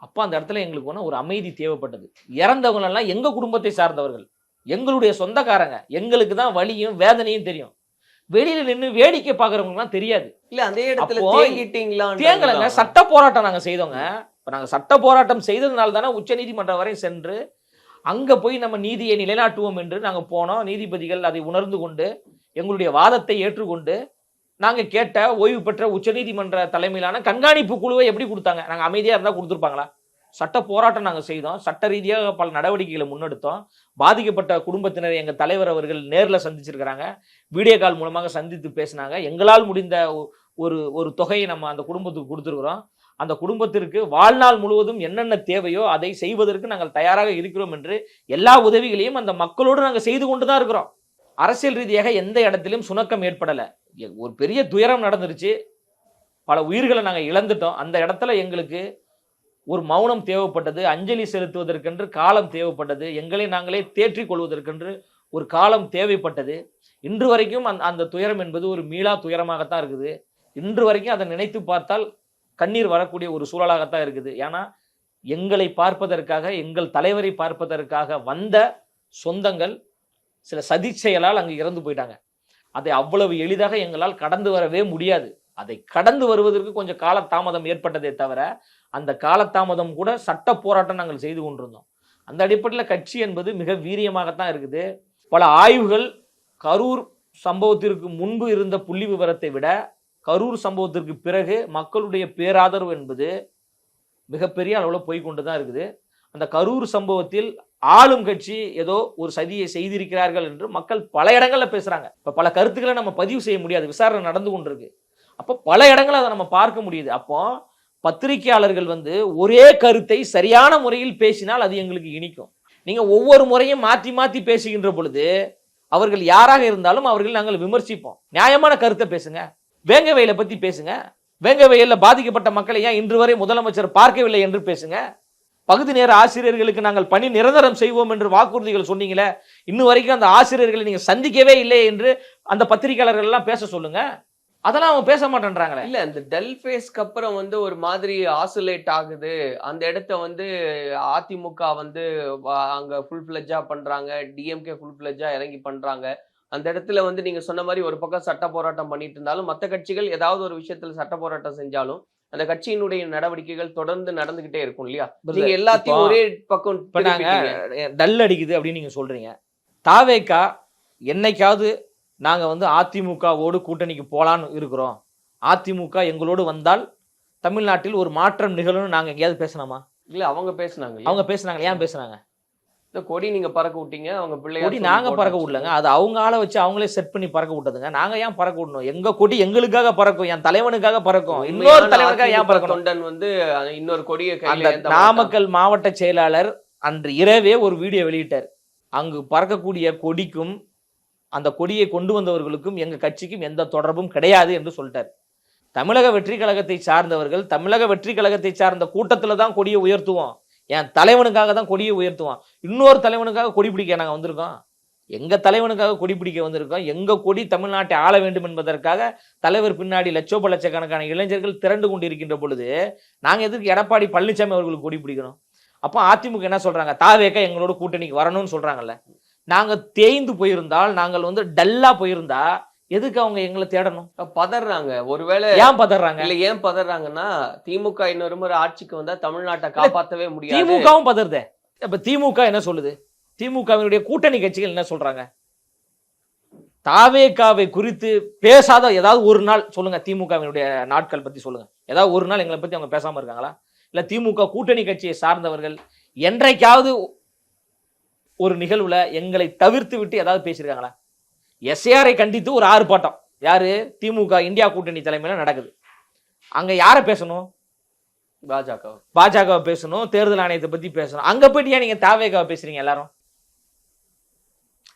அப்போ அந்த இடத்துல எங்களுக்கு ஒரு அமைதி தேவைப்பட்டது. இறந்தவங்க எல்லாம் எங்க குடும்பத்தை சார்ந்தவர்கள், எங்களுடைய சொந்தக்காரங்க. எங்களுக்கு தான் வலியும் வேதனையும் தெரியும். வெளியில நின்று வேடிக்கை பாக்குறவங்களுக்கு தெரியாது. இல்ல அதே இடத்துல தேங்கலங்க. சட்ட போராட்டம் நாங்க செய்தோங்க. இப்ப நாங்க சட்ட போராட்டம் செய்ததுனால தானே உச்ச நீதிமன்றம் வரை சென்று அங்க போய் நம்ம நீதியை நிலைநாட்டுவோம் என்று நாங்க போனோம். நீதிபதிகள் அதை உணர்ந்து கொண்டு எங்களுடைய வாதத்தை ஏற்றுக்கொண்டு நாங்க கேட்ட ஓய்வு பெற்ற உச்சநீதிமன்ற தலைமையிலான கண்காணிப்பு குழுவை எப்படி கொடுத்தாங்க? நாங்க அமைதியா இருந்தா கொடுத்துருப்பாங்களா? சட்ட போராட்டம் நாங்க செய்தோம். சட்ட ரீதியாக பல நடவடிக்கைகளை முன்னெடுத்தோம். பாதிக்கப்பட்ட குடும்பத்தினர் எங்க தலைவர் அவர்கள் நேர்ல சந்திச்சிருக்கிறாங்க, வீடியோ கால் மூலமாக சந்தித்து பேசினாங்க. எங்களால் முடிந்த ஒரு தொகையை நம்ம அந்த குடும்பத்துக்கு கொடுத்துருக்கிறோம். அந்த குடும்பத்திற்கு வாழ்நாள் முழுவதும் என்னென்ன தேவையோ அதை செய்வதற்கு நாங்கள் தயாராக இருக்கிறோம் என்று எல்லா உதவிகளையும் அந்த மக்களோடு நாங்கள் செய்து கொண்டுதான் இருக்கிறோம். அரசியல் ரீதியாக எந்த இடத்திலும் சுணக்கம் ஏற்படலை. ஒரு பெரிய துயரம் நடந்துருச்சு, பல உயிர்களை நாங்கள் இழந்துட்டோம். அந்த இடத்துல எங்களுக்கு ஒரு மௌனம் தேவைப்பட்டது, அஞ்சலி செலுத்துவதற்கென்று காலம் தேவைப்பட்டது, எங்களை நாங்களே தேற்றிக் கொள்வதற்கென்று ஒரு காலம் தேவைப்பட்டது. இன்று வரைக்கும் அந்த துயரம் என்பது ஒரு மீளா துயரமாகத்தான் இருக்குது. இன்று வரைக்கும் அதை நினைத்து பார்த்தால் கண்ணீர் வரக்கூடிய ஒரு சூழலாகத்தான் இருக்குது. ஏன்னா எங்களை பார்ப்பதற்காக, எங்கள் தலைவரை பார்ப்பதற்காக வந்த சொந்தங்கள் சில சதி செயலால் அங்கு இறந்து போயிட்டாங்க. அதை அவ்வளவு எளிதாக எங்களால் கடந்து வரவே முடியாது. அதை கடந்து வருவதற்கு கொஞ்சம் காலதாமதம் ஏற்பட்டதே தவிர அந்த காலதாமதம் கூட சட்ட போராட்டம் நாங்கள் செய்து கொண்டிருந்தோம். அந்த அடிப்படையில் கட்சி என்பது மிக வீரியமாகத்தான் இருக்குது. பல ஆய்வுகள் கரூர் சம்பவத்திற்கு முன்பு இருந்த புள்ளி விவரத்தை விட கரூர் சம்பவத்திற்கு பிறகு மக்களுடைய பேராதரவு என்பது மிகப்பெரிய அளவில் போய்கொண்டு தான் இருக்குது. அந்த கரூர் சம்பவத்தில் ஆளும் கட்சி ஏதோ ஒரு சதியை செய்திருக்கிறார்கள் என்று மக்கள் பல இடங்கள்ல பேசுறாங்க. இப்ப பல கருத்துக்களை நம்ம பதிவு செய்ய முடியாது, விசாரணை நடந்து கொண்டிருக்கு. அப்போ பல இடங்களை அதை நம்ம பார்க்க முடியுது. அப்போ பத்திரிகையாளர்கள் வந்து ஒரே கருத்தை சரியான முறையில் பேசினால் அது எங்களுக்கு இனிக்கும். நீங்க ஒவ்வொரு முறையும் மாற்றி மாற்றி பேசுகின்ற பொழுது அவர்கள் யாராக இருந்தாலும் அவர்கள் நாங்கள் விமர்சிப்போம். நியாயமான கருத்தை பேசுங்க. வேங்க வயலை பத்தி பேசுங்க. வேங்க வயல்ல பாதிக்கப்பட்ட மக்களை ஏன் இன்று வரை முதலமைச்சர் பார்க்கவில்லை என்று பேசுங்க. பகுதி நேர ஆசிரியர்களுக்கு நாங்கள் பணி நிரந்தரம் செய்வோம் என்று வாக்குறுதிகள் சொன்னீங்களே, இன்னும் வரைக்கும் அந்த ஆசிரியர்களை நீங்க சந்திக்கவே இல்லை என்று அந்த பத்திரிகையாளர்கள் எல்லாம் பேச சொல்லுங்க. அதெல்லாம் அவங்க பேச மாட்டேன்றாங்களே. இல்ல இந்த டெல் ஃபேஸ்க்கு அப்புறம் வந்து ஒரு மாதிரி ஆசிலேட் ஆகுது. அந்த இடத்த வந்து அதிமுக வந்து அங்க ஃபுல் ஃபிளெஜ்ஜா பண்றாங்க, டிஎம்கே ஃபுல் ஃபிளெஜ்ஜா இறங்கி பண்றாங்க. அந்த இடத்துல வந்து நீங்க சொன்ன மாதிரி ஒரு பக்கம் சட்ட போராட்டம் பண்ணிட்டு இருந்தாலும் மற்ற கட்சிகள் ஏதாவது ஒரு விஷயத்துல சட்ட போராட்டம் செஞ்சாலும் அந்த கட்சியினுடைய நடவடிக்கைகள் தொடர்ந்து நடந்துகிட்டே இருக்கும் இல்லையா? நீங்க எல்லாத்தையும் ஒரே பக்கம் டல் அடிக்குது அப்படின்னு நீங்க சொல்றீங்க. தாவேகா என்னைக்காவது நாங்க வந்து அதிமுகவோடு கூட்டணிக்கு போலான்னு இருக்கிறோம், அதிமுக எங்களோடு வந்தால் தமிழ்நாட்டில் ஒரு மாற்றம் நிகழும்னு நாங்க எங்கேயாவது பேசலாமா? இல்ல அவங்க பேசுனாங்க. அவங்க பேசுனாங்க. ஏன் பேசுனாங்க? இந்த கொடி நீங்க பறக்க விட்டீங்க, அவங்க பிள்ளைய கொடி நாங்க பறக்க விடலங்க. அது அவங்க ஆளை வச்சு அவங்களே செட் பண்ணி பறக்க விட்டதுங்க. நாங்க ஏன் பறக்க விடணும்? எங்க கொடி எங்களுக்காக பறக்கும், என் தலைவனுக்காக பறக்கும். இன்னொரு தலைவனுக்காக ஏன் பறக்கணும்? தொண்டன் வந்து இன்னொரு கொடியை நாமக்கல் மாவட்ட செயலாளர் அன்று இரவே ஒரு வீடியோ வெளியிட்டார். அங்கு பறக்கக்கூடிய கொடிக்கும் அந்த கொடியை கொண்டு வந்தவர்களுக்கும் எங்க கட்சிக்கும் எந்த தொடர்பும் கிடையாது என்று சொல்லிட்டார். தமிழக வெற்றி கழகத்தை சார்ந்தவர்கள் தமிழக வெற்றி கழகத்தை சார்ந்த கூட்டத்துல தான் கொடியை உயர்த்துவோம், என் தலைவனுக்காக தான் கொடியை உயர்த்துவோம். இன்னொரு தலைவனுக்காக கொடி பிடிக்க நாங்க வந்திருக்கோம். எங்க தலைவனுக்காக கொடி பிடிக்க வந்திருக்கோம். எங்க கொடி தமிழ்நாட்டை ஆள வேண்டும் என்பதற்காக தலைவர் பின்னாடி லட்சக்கணக்கான இளைஞர்கள் திரண்டு கொண்டிருக்கின்ற பொழுது நாங்க எதுக்கு எடப்பாடி பழனிசாமி அவர்களுக்கு கொடி பிடிக்கணும்? அப்போ அதிமுக என்ன சொல்றாங்க? தாவேக எங்களோட கூட்டணிக்கு வரணும்னு சொல்றாங்கல்ல. நாங்க தேய்ந்து போயிருந்தால், நாங்கள் வந்து டல்லா போயிருந்தா எதுக்கு அவங்க எங்களை தேடணும்? பதறாங்க. ஒருவேளை ஏன் பதறாங்க? இல்ல ஏன் பதறாங்கன்னா, திமுக இன்னொரு முறை ஆட்சிக்கு வந்தா தமிழ்நாட்டை காப்பாற்றவே முடியாது. திமுகவும் பதறுதே. இப்ப திமுக என்ன சொல்லுது? திமுகவினுடைய கூட்டணி கட்சிகள் என்ன சொல்றாங்க? தாவேகாவை குறித்து பேசாத ஏதாவது ஒரு நாள் சொல்லுங்க. திமுகவினுடைய நாட்கள் பத்தி சொல்லுங்க. ஏதாவது ஒரு நாள் எங்களை பத்தி அவங்க பேசாம இருக்காங்களா? இல்ல திமுக கூட்டணி கட்சியை சார்ந்தவர்கள் என்றைக்காவது ஒரு நிகழ்வுல எங்களை தவிர்த்து விட்டு ஏதாவது பேசியிருக்காங்களா? எஸ்ஏஆரை கண்டித்து ஒரு ஆர்ப்பாட்டம் யாரு? திமுக இந்தியா கூட்டணி தலைமையில நடக்குது. அங்க யார பேசணும்? பாஜக பேசணும், தேர்தல் ஆணையத்தை பத்தி பேசணும். அங்க போயிட்டு ஏன் நீங்க தாவேகாவை பேசுறீங்க எல்லாரும்?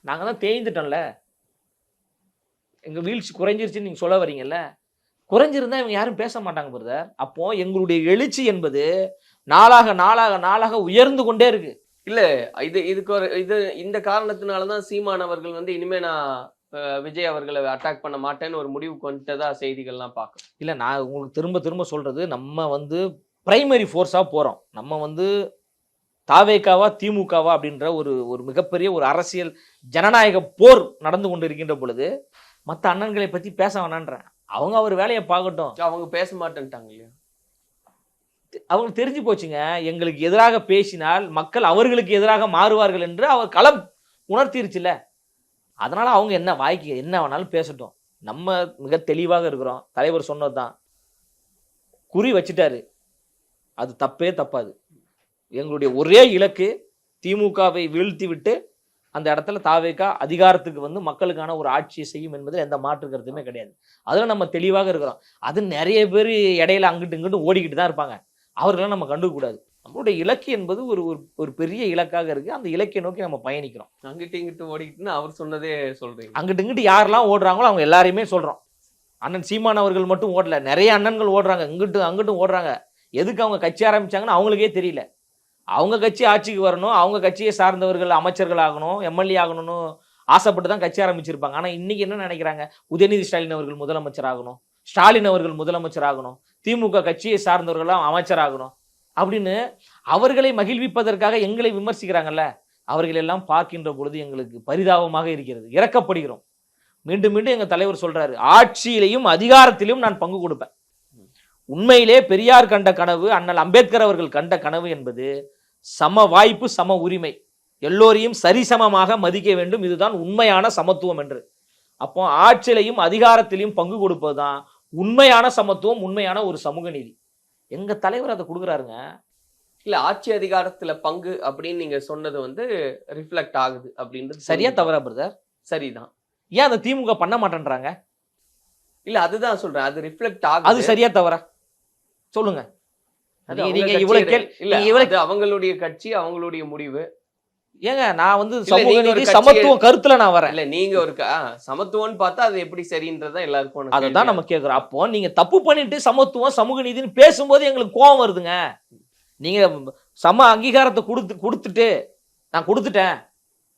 நாங்க தான் தேய்ந்துட்டோம்ல, எங்க வீழ்ச்சி குறைஞ்சிருச்சுன்னு நீங்க சொல்ல வரீங்கல்ல. குறைஞ்சிருந்தா இவங்க யாரும் பேச மாட்டாங்க பிரதர். அப்போ எங்களுடைய எழுச்சி என்பது நாளாக நாளாக நாளாக உயர்ந்து கொண்டே இருக்கு. இல்ல இதுக்கு ஒரு இந்த காரணத்தினாலதான் சீமான் அவர்கள் வந்து இனிமே நான் விஜய் அவர்களை அட்டாக் பண்ண மாட்டேன்னு ஒரு முடிவுக்கு வந்துட்டதா செய்திகள்லாம் பார்க்கணும். இல்ல நான் உங்களுக்கு திரும்ப திரும்ப சொல்றது, நம்ம வந்து பிரைமரி ஃபோர்ஸா போறோம். நம்ம வந்து தாவேகாவா திமுகவா அப்படின்ற ஒரு மிகப்பெரிய ஒரு அரசியல் ஜனநாயக போர் நடந்து கொண்டு இருக்கின்ற பொழுது மற்ற அண்ணன்களை பத்தி பேச வேணான்றேன். அவங்க அவர் வேலையை பார்க்கட்டும். அவங்க பேச மாட்டேன்ட்டாங்க இல்லையா? அவங்களுக்கு தெரிஞ்சு போச்சுங்க, எங்களுக்கு எதிராக பேசினால் மக்கள் அவர்களுக்கு எதிராக மாறுவார்கள் என்று அவர் களம் உணர்த்திருச்சுல. அதனால அவங்க என்ன வாய்க்கு என்ன வேணாலும் பேசட்டும். நம்ம மிக தெளிவாக இருக்கிறோம். தலைவர் சொன்னதுதான், குறி வச்சுட்டாரு, அது தப்பே தப்பாது. எங்களுடைய ஒரே இலக்கு திமுகவை வீழ்த்தி விட்டு அந்த இடத்துல தாவேகா அதிகாரத்துக்கு வந்து மக்களுக்கான ஒரு ஆட்சியை செய்யும் என்பதில் எந்த மாற்று கருத்துமே கிடையாது. அதில் நம்ம தெளிவாக இருக்கிறோம். அது நிறைய பேர் இடையில அங்கிட்டு இங்கிட்டு ஓடிக்கிட்டு தான் இருப்பாங்க. அவர்களெல்லாம் நம்ம கண்டுக்கூடாது. நம்மளுடைய இலக்கு என்பது ஒரு பெரிய இலக்காக இருக்கு. அந்த இலக்கை நோக்கி நம்ம பயணிக்கிறோம். அங்கிட்டு இங்கிட்டு ஓடிக்கிட்டுன்னு அவர் சொன்னதே சொல்றீங்க. அங்கிட்டு இங்கிட்டு யாரெல்லாம் ஓடுறாங்களோ அவங்க எல்லாரையுமே சொல்றோம். அண்ணன் சீமான் அவர்கள் மட்டும் ஓடல, நிறைய அண்ணன்கள் ஓடுறாங்க, இங்கிட்டும் அங்கிட்டும் ஓடுறாங்க. எதுக்கு அவங்க கட்சி ஆரம்பிச்சாங்கன்னு அவங்களுக்கே தெரியல. அவங்க கட்சி ஆட்சிக்கு வரணும், அவங்க கட்சியை சார்ந்தவர்கள் அமைச்சர்கள் ஆகணும், எம்எல்ஏ ஆகணும்னு ஆசைப்பட்டு தான் கட்சி ஆரம்பிச்சிருப்பாங்க. ஆனா இன்னைக்கு என்ன நினைக்கிறாங்க? உதயநிதி ஸ்டாலின் அவர்கள் முதலமைச்சர் ஆகணும், ஸ்டாலின் அவர்கள் முதலமைச்சர் ஆகணும், திமுக கட்சியை சார்ந்தவர்களாம் அமைச்சர் ஆகணும் அப்படின்னு அவர்களை மகிழ்விப்பதற்காக எங்களை விமர்சிக்கிறாங்கல்ல. அவர்கள் எல்லாம் பார்க்கின்ற பொழுது எங்களுக்கு பரிதாபமாக இருக்கிறது, இறக்கப்படுகிறோம். மீண்டும் மீண்டும் எங்க தலைவர் சொல்றாரு, ஆட்சியிலையும் அதிகாரத்திலையும் நான் பங்கு கொடுப்பேன். உண்மையிலே பெரியார் கண்ட கனவு, அண்ணல் அம்பேத்கர் அவர்கள் கண்ட கனவு என்பது சம வாய்ப்பு, சம உரிமை, எல்லோரையும் சரிசமமாக மதிக்க வேண்டும், இதுதான் உண்மையான சமத்துவம் என்று. அப்போ ஆட்சியிலையும் அதிகாரத்திலையும் பங்கு கொடுப்பதுதான் உண்மையான சமத்துவம், உண்மையான ஒரு சமூக நீதி. எங்க தலைவர் அதை கொடுக்குறாருங்க. இல்ல ஆட்சி அதிகாரத்துல பங்கு அப்படின்னு நீங்க சொன்னது வந்து ரிஃப்ளெக்ட் ஆகுது அப்படின்றது சரியா தவறா பிரதர்? சரிதான். ஏன் அந்த திமுக பண்ண மாட்டேன்றாங்க? இல்ல அதுதான் சொல்றேன், அது ரிஃப்ளெக்ட் அது ஆகுது. சரியா தவறா சொல்லுங்க. அது நீங்க அவங்க நீங்க கட்சி இவ்வளவு கேள் இல்ல, நீங்க இவ்வளவு அது அவங்களுடைய கட்சி, அவங்களுடைய முடிவு. ஏங்க நான் வந்து இல்ல, சமூக நீங்க ஒரு நீதி கட்சியை- சமத்துவம் கருத்துல நான் வரேன். இல்ல நீங்க ஒரு சமத்துவம்னு பார்த்தா அது எப்படி சரின்றதா எல்லாருக்கும் அததான் நம்ம கேக்குறோம். அப்போ நீங்க தப்பு பண்ணிட்டு சமத்துவம் சமூக நீதினு பேசும்போது எங்களுக்கு கோபம் வருதுங்க. நீங்க சம அங்கீகாரத்தை கொடுத்துட்டு நான் கொடுத்துட்டேன்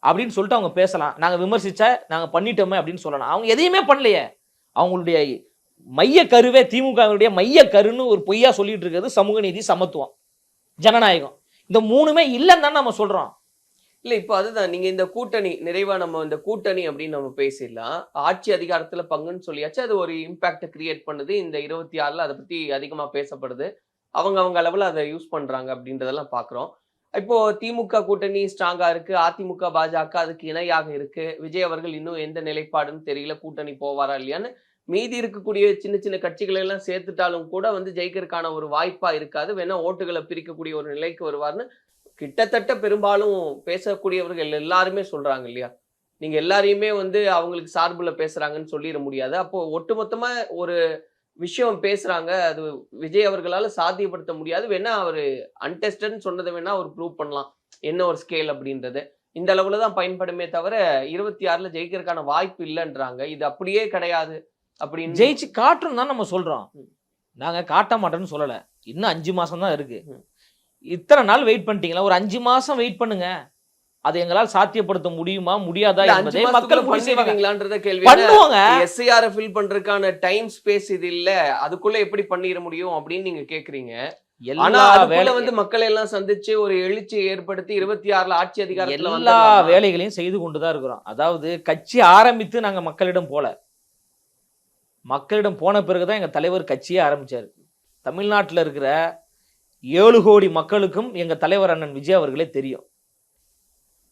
அப்படின்னு சொல்லிட்டு அவங்க பேசலாம். நாங்க விமர்சிச்சா நாங்க பண்ணிட்டோமே அப்படின்னு சொல்லலாம். அவங்க எதையுமே பண்ணலையே. அவங்களுடைய மைய கருவே திமுகவுடைய மைய கருன்னு ஒரு பொய்யா சொல்லிட்டு இருக்கிறது சமூக நீதி, சமத்துவம், ஜனநாயகம். இந்த மூணுமே இல்லைன்னு தான் நம்ம சொல்றோம். இல்ல இப்போ அதுதான் நீங்க இந்த கூட்டணி நிறைவா நம்ம இந்த கூட்டணி அப்படின்னு நம்ம பேசிடலாம். ஆட்சி அதிகாரத்துல பங்குன்னு சொல்லியாச்சு, அது ஒரு இம்பாக்ட் கிரியேட் பண்ணுது. இந்த 26ல அதை பத்தி அதிகமா பேசப்படுது. அவங்க அளவுல அதை யூஸ் பண்றாங்க அப்படின்றதெல்லாம் பாக்குறோம். இப்போ திமுக கூட்டணி ஸ்ட்ராங்கா இருக்கு, அதிமுக பாஜக அதுக்கு இணையாக இருக்கு. விஜய் அவர்கள் இன்னும் எந்த நிலைப்பாடுன்னு தெரியல, கூட்டணி போவாரா இல்லையான்னு. மீதி இருக்கக்கூடிய சின்ன சின்ன கட்சிகளை எல்லாம் சேர்த்துட்டாலும் கூட வந்து ஜெயிக்கிறதுக்கான ஒரு வாய்ப்பா இருக்காது. வேணா ஓட்டுகளை பிரிக்கக்கூடிய ஒரு நிலைக்கு வருவார்னு கிட்டத்தட்ட பெரும்பாலும் பேசக்கூடியவர்கள் எல்லாருமே சொல்றாங்க இல்லையா? நீங்க எல்லாரையுமே வந்து அவங்களுக்கு சார்புல பேசுறாங்கன்னு சொல்லிட முடியாது. அப்போ ஒட்டுமொத்தமா ஒரு விஷயம் பேசுறாங்க, அது விஜய் அவர்களால சாத்தியப்படுத்த முடியாது. வேணா அவரு அன்டெஸ்டட்னு சொன்னதை வேணா அவர் ப்ரூவ் பண்ணலாம், என்ன ஒரு ஸ்கேல் அப்படின்றது. இந்த அளவுல தான் பயன்படுமே தவிர 26ல ஜெயிக்கிறதுக்கான வாய்ப்பு இல்லைன்றாங்க. இது அப்படியே கிடையாது அப்படின்னு ஜெயிச்சு காட்டுறோம் தான் நம்ம சொல்றோம். நாங்க காட்ட மாட்டோம்னு சொல்லல. இன்னும் 5 மாசம் தான் இருக்கு. இத்தனை நாள் வெயிட் பண்ணிட்டீங்களா? ஒரு 5 மாசம் வெயிட் பண்ணுங்க. அது எங்களால் சாத்தியப்படுத்த முடியுமா முடியாதா என்பதை மக்கள் பண்ணிடுவீங்களான்றத கேள்வி. பண்ணுவாங்க. SIR ஃபில் பண்றதுக்கான டைம் ஸ்பேஸ் இது இல்ல, அதுக்குள்ள எப்படி பண்ணிட முடியும் அப்படின்னு நீங்க கேக்குறீங்க. ஆனா அதுக்குள்ள வந்து மக்களை எல்லாம் சந்திச்சு ஒரு எழுச்சியை ஏற்படுத்தி 26ல ஆட்சி அதிகாரத்துல எல்லா வேலைகளையும் செய்து கொண்டுதான் இருக்கிறோம். அதாவது கட்சி ஆரம்பித்து நாங்க மக்களிடம் போல, மக்களிடம் போன பிறகுதான் எங்க தலைவர் கட்சியே ஆரம்பிச்சாரு. தமிழ்நாட்டில் இருக்கிற 7 கோடி மக்களுக்கும் எங்க தலைவர் அண்ணன் விஜய் அவர்களே தெரியும்.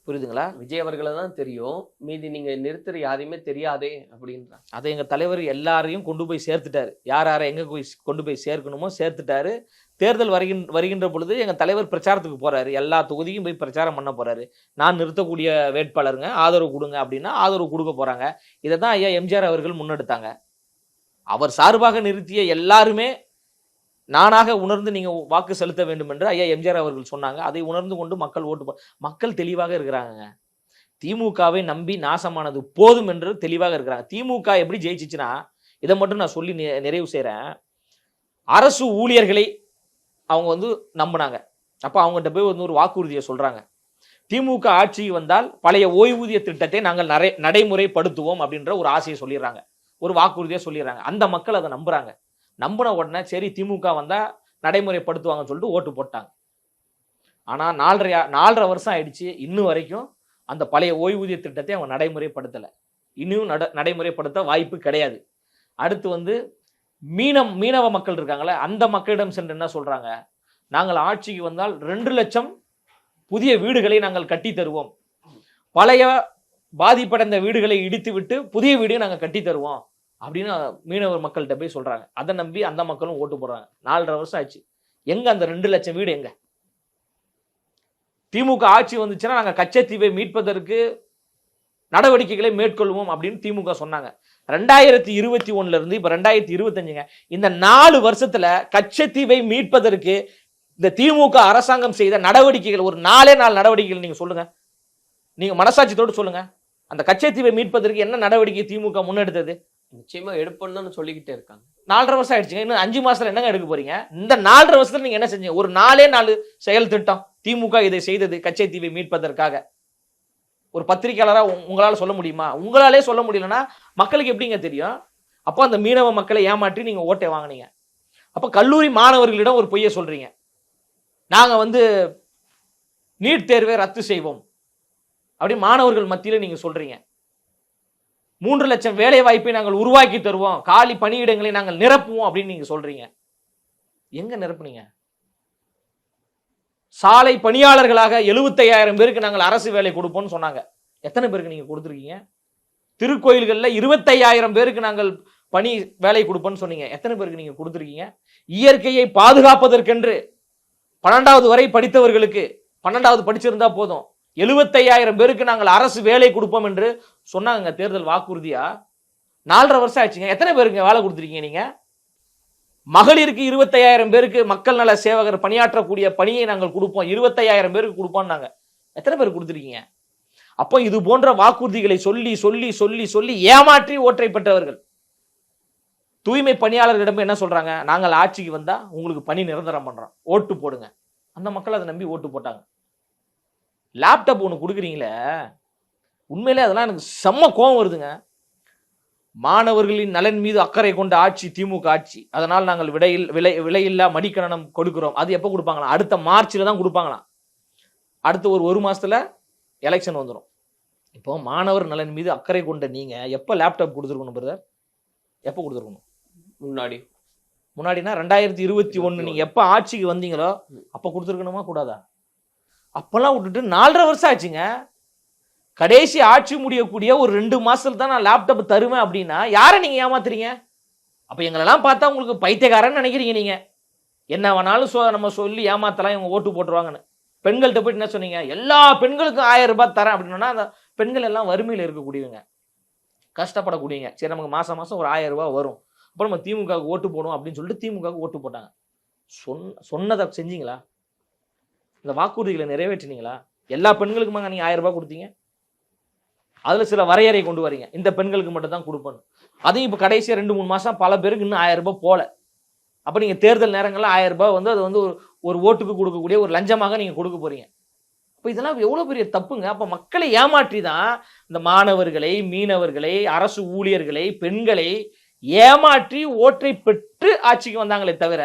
புரியுதுங்களா? விஜய் அவர்களை தான் தெரியும், மீதி நீங்க நிறுத்துற யாரையுமே தெரியாதே அப்படின்றாங்க. அதை எங்க தலைவர் எல்லாரையும் கொண்டு போய் சேர்த்துட்டாரு. யார் யாரை எங்க போய் கொண்டு போய் சேர்க்கணுமோ சேர்த்துட்டாரு. தேர்தல் வருகின்ற பொழுது எங்க தலைவர் பிரச்சாரத்துக்கு போறாரு. எல்லா தொகுதியும் போய் பிரச்சாரம் பண்ண போறாரு. நான் நிறுத்தக்கூடிய வேட்பாளருங்க, ஆதரவு கொடுங்க அப்படின்னா ஆதரவு கொடுக்க போறாங்க. இதை தான் ஐயா எம்ஜிஆர் அவர்கள் முன்னெடுத்தாங்க. அவர் சார்பாக நிறுத்திய எல்லாருமே நானாக உணர்ந்து நீங்க வாக்கு செலுத்த வேண்டும் என்று ஐயா எம்ஜிஆர் அவர்கள் சொன்னாங்க. அதை உணர்ந்து கொண்டு மக்கள் மக்கள் தெளிவாக இருக்கிறாங்க. திமுகவை நம்பி நாசமானது போதும் என்று தெளிவாக இருக்கிறாங்க. திமுக எப்படி ஜெயிச்சிச்சுன்னா, இதை மட்டும் நான் சொல்லி நிறைவு செய்றேன். அரசு ஊழியர்களை அவங்க வந்து நம்பினாங்க. அப்ப அவங்ககிட்ட போய் வந்து ஒரு வாக்குறுதியை சொல்றாங்க. திமுக ஆட்சிக்கு வந்தால் பழைய ஓய்வூதிய திட்டத்தை நாங்கள் நடைமுறைப்படுத்துவோம் அப்படின்ற ஒரு ஆசையை சொல்லிடுறாங்க, ஒரு வாக்குறுதியை சொல்லிடுறாங்க. அந்த மக்கள் அதை நம்புறாங்க. நம்பின உடனே சரி திமுக வந்தா நடைமுறைப்படுத்துவாங்கன்னு சொல்லிட்டு ஓட்டு போட்டாங்க. ஆனா 4.5 வருஷம் ஆயிடுச்சு, இன்னும் வரைக்கும் அந்த பழைய ஓய்வூதிய திட்டத்தை அவங்க நடைமுறைப்படுத்தலை. இன்னும் நடைமுறைப்படுத்த வாய்ப்பு கிடையாது. அடுத்து வந்து மீனவ மக்கள் இருக்காங்களே, அந்த மக்களிடம் சென்று என்ன சொல்றாங்க, நாங்கள் ஆட்சிக்கு வந்தால் 2 லட்சம் புதிய வீடுகளை நாங்கள் கட்டி தருவோம், பழைய பாதிப்படைந்த வீடுகளை இடித்து விட்டு புதிய வீடு நாங்கள் கட்டி தருவோம் அப்படின்னு மீனவர் மக்கள்கிட்ட போய் சொல்றாங்க. அதை நம்பி அந்த மக்களும் ஓட்டு போடுறாங்க. 4.5 வருஷம் ஆச்சு. எங்க அந்த 2 லட்சம் வீடு எங்க? திமுக ஆட்சி வந்துச்சுன்னா நாங்க கச்சத்தீவை மீட்பதற்கு நடவடிக்கைகளை மேற்கொள்வோம் அப்படின்னு திமுக சொன்னாங்க. 2021 இருந்து இப்ப 2025, இந்த 4 வருஷத்துல கச்சத்தீவை மீட்பதற்கு இந்த திமுக அரசாங்கம் செய்த நடவடிக்கைகள் ஒரு 4 நடவடிக்கைகள் நீங்க சொல்லுங்க. நீங்க மனசாட்சியத்தோடு சொல்லுங்க. அந்த கச்சத்தீவை மீட்பதற்கு என்ன நடவடிக்கை திமுக முன்னெடுத்தது? நிச்சயமா எடுப்போம்னு சொல்லிக்கிட்டே இருக்காங்க. 4.5 வருஷம் ஆயிடுச்சுங்க. இன்னும் 5 மாசத்துல என்னங்க எடுக்க போறீங்க? இந்த 4.5 வருஷத்துல நீங்க என்ன செஞ்சீங்க? ஒரு 4 செயல் திட்டம் திமுக இதை செய்தது கச்சத்தீவை மீட்பதற்காக. ஒரு பத்திரிகையாளரா உங்களால சொல்ல முடியுமா? உங்களாலே சொல்ல முடியலன்னா மக்களுக்கு எப்படிங்க தெரியும்? அப்போ அந்த மீனவ மக்களை ஏமாற்றி நீங்க ஓட்டை வாங்கினீங்க. அப்ப கல்லூரி மாணவர்களிடம் ஒரு பொய்யை சொல்றீங்க, நாங்க வந்து நீட் தேர்வை ரத்து செய்வோம் அப்படி மாணவர்கள் மத்தியில நீங்க சொல்றீங்க. 3 லட்சம் வேலை வாய்ப்பை நாங்கள் உருவாக்கி தருவோம், காலி பணியிடங்களை நாங்கள் நிரப்புவோம் அப்படின்னு நீங்க சொல்றீங்க. எங்க நிரப்புனீங்க? சாலை பணியாளர்களாக 75,000 பேருக்கு நாங்கள் அரசு வேலை கொடுப்போம்னு சொன்னாங்க. எத்தனை பேருக்கு நீங்க கொடுத்துருக்கீங்க? திருக்கோயில்கள்ல 25,000 பேருக்கு நாங்கள் பணி வேலை கொடுப்போம்னு சொன்னீங்க. எத்தனை பேருக்கு நீங்க கொடுத்துருக்கீங்க? இயற்கையை பாதுகாப்பதற்கென்று 12வது வரை படித்தவர்களுக்கு 12வது படிச்சிருந்தா போதும், 75,000 பேருக்கு நாங்கள் அரசு வேலை கொடுப்போம் என்று சொன்னாங்க தேர்தல் வாக்குறுதியா. 4.5 வருஷம் ஆச்சுங்க. எத்தனை பேருக்கு வேலை கொடுத்துருக்கீங்க நீங்க? மகளிருக்கு 25,000 பேருக்கு மக்கள் நல சேவகர் பணியாற்றக்கூடிய பணியை நாங்கள் கொடுப்போம், 25,000 பேருக்கு கொடுப்போம் நாங்க. எத்தனை பேர் கொடுத்துருக்கீங்க? அப்போ இது போன்ற வாக்குறுதிகளை சொல்லி சொல்லி சொல்லி சொல்லி ஏமாற்றி ஓட்டை பெற்றவர்கள். தூய்மை பணியாளர்களிடம் என்ன சொல்றாங்க? நாங்கள் ஆட்சிக்கு வந்தா உங்களுக்கு பணி நிரந்தரம் பண்றோம், ஓட்டு போடுங்க. அந்த மக்கள் அதை நம்பி ஓட்டு போட்டாங்க. லேப்டாப் ஒன்று கொடுக்குறீங்களே, உண்மையிலே அதெல்லாம் எனக்கு செம்ம கோபம் வருதுங்க. மாணவர்களின் நலன் மீது அக்கறை கொண்ட ஆட்சி திமுக ஆட்சி, அதனால் நாங்கள் விலையில்லா மடிக்கணனம் கொடுக்கிறோம். அது எப்போ கொடுப்பாங்களா? அடுத்த மார்ச்ல தான் கொடுப்பாங்களாம். அடுத்த ஒரு மாசத்துல எலெக்ஷன் வந்துடும். இப்போ மாணவர் நலன் மீது அக்கறை கொண்ட நீங்க எப்போ லேப்டாப் கொடுத்துருக்கணும் பிரதர்? எப்போ கொடுத்துருக்கணும்? முன்னாடினா 2021 நீங்க எப்போ ஆட்சிக்கு வந்தீங்களோ அப்போ கொடுத்துருக்கணுமா கூடாதா? அப்பெல்லாம் விட்டுட்டு 4.5 வருஷம் ஆச்சுங்க. கடைசி ஆட்சி முடியக்கூடிய ஒரு 2 மாசத்துல தான் நான் லேப்டாப் தருவேன் அப்படின்னா யாரை நீங்க ஏமாத்துறீங்க? அப்ப எங்களெல்லாம் பார்த்தா உங்களுக்கு பைத்தியக்காரன்னு நினைக்கிறீங்க நீங்க. என்ன வேணாலும் நம்ம சொல்லி ஏமாத்தலாம், இவங்க ஓட்டு போட்டுருவாங்கன்னு. பெண்கள்கிட்ட போயிட்டு என்ன சொன்னீங்க? எல்லா பெண்களுக்கும் 1000 ரூபாய் தரேன் அப்படின்னா அந்த பெண்கள் எல்லாம் வறுமையில் இருக்கக்கூடியவங்க, கஷ்டப்படக்கூடியவங்க. சரி, நமக்கு மாசம் மாசம் ஒரு 1000 ரூபாய் வரும், அப்புறம் நம்ம திமுகவுக்கு ஓட்டு போடும் அப்படின்னு சொல்லிட்டு திமுகவுக்கு ஓட்டு போட்டாங்க. சொன்னதை செஞ்சீங்களா? இந்த வாக்குறுதிகளை நிறைவேற்றினீங்களா? எல்லா பெண்களுக்குமாங்க நீங்க 1000 ரூபாய் கொடுத்தீங்க? அதுல சில வரையறை கொண்டு வரீங்க, இந்த பெண்களுக்கு மட்டும் தான் கொடுப்பேன். அதையும் இப்ப கடைசியா 2-3 மாசம் பல பேருக்கு இன்னும் 1000 ரூபாய் போல. அப்ப நீங்க தேர்தல் நேரங்கள்ல 1000 ரூபாய் வந்து அது வந்து ஒரு ஓட்டுக்கு கொடுக்கக்கூடிய ஒரு லஞ்சமாக நீங்க கொடுக்க போறீங்க. அப்ப இதெல்லாம் எவ்வளவு பெரிய தப்புங்க. அப்ப மக்களை ஏமாற்றி தான் இந்த மாணவர்களை, மீனவர்களை, அரசு ஊழியர்களை, பெண்களை ஏமாற்றி ஓட்டை பெற்று ஆட்சிக்கு வந்தாங்களே தவிர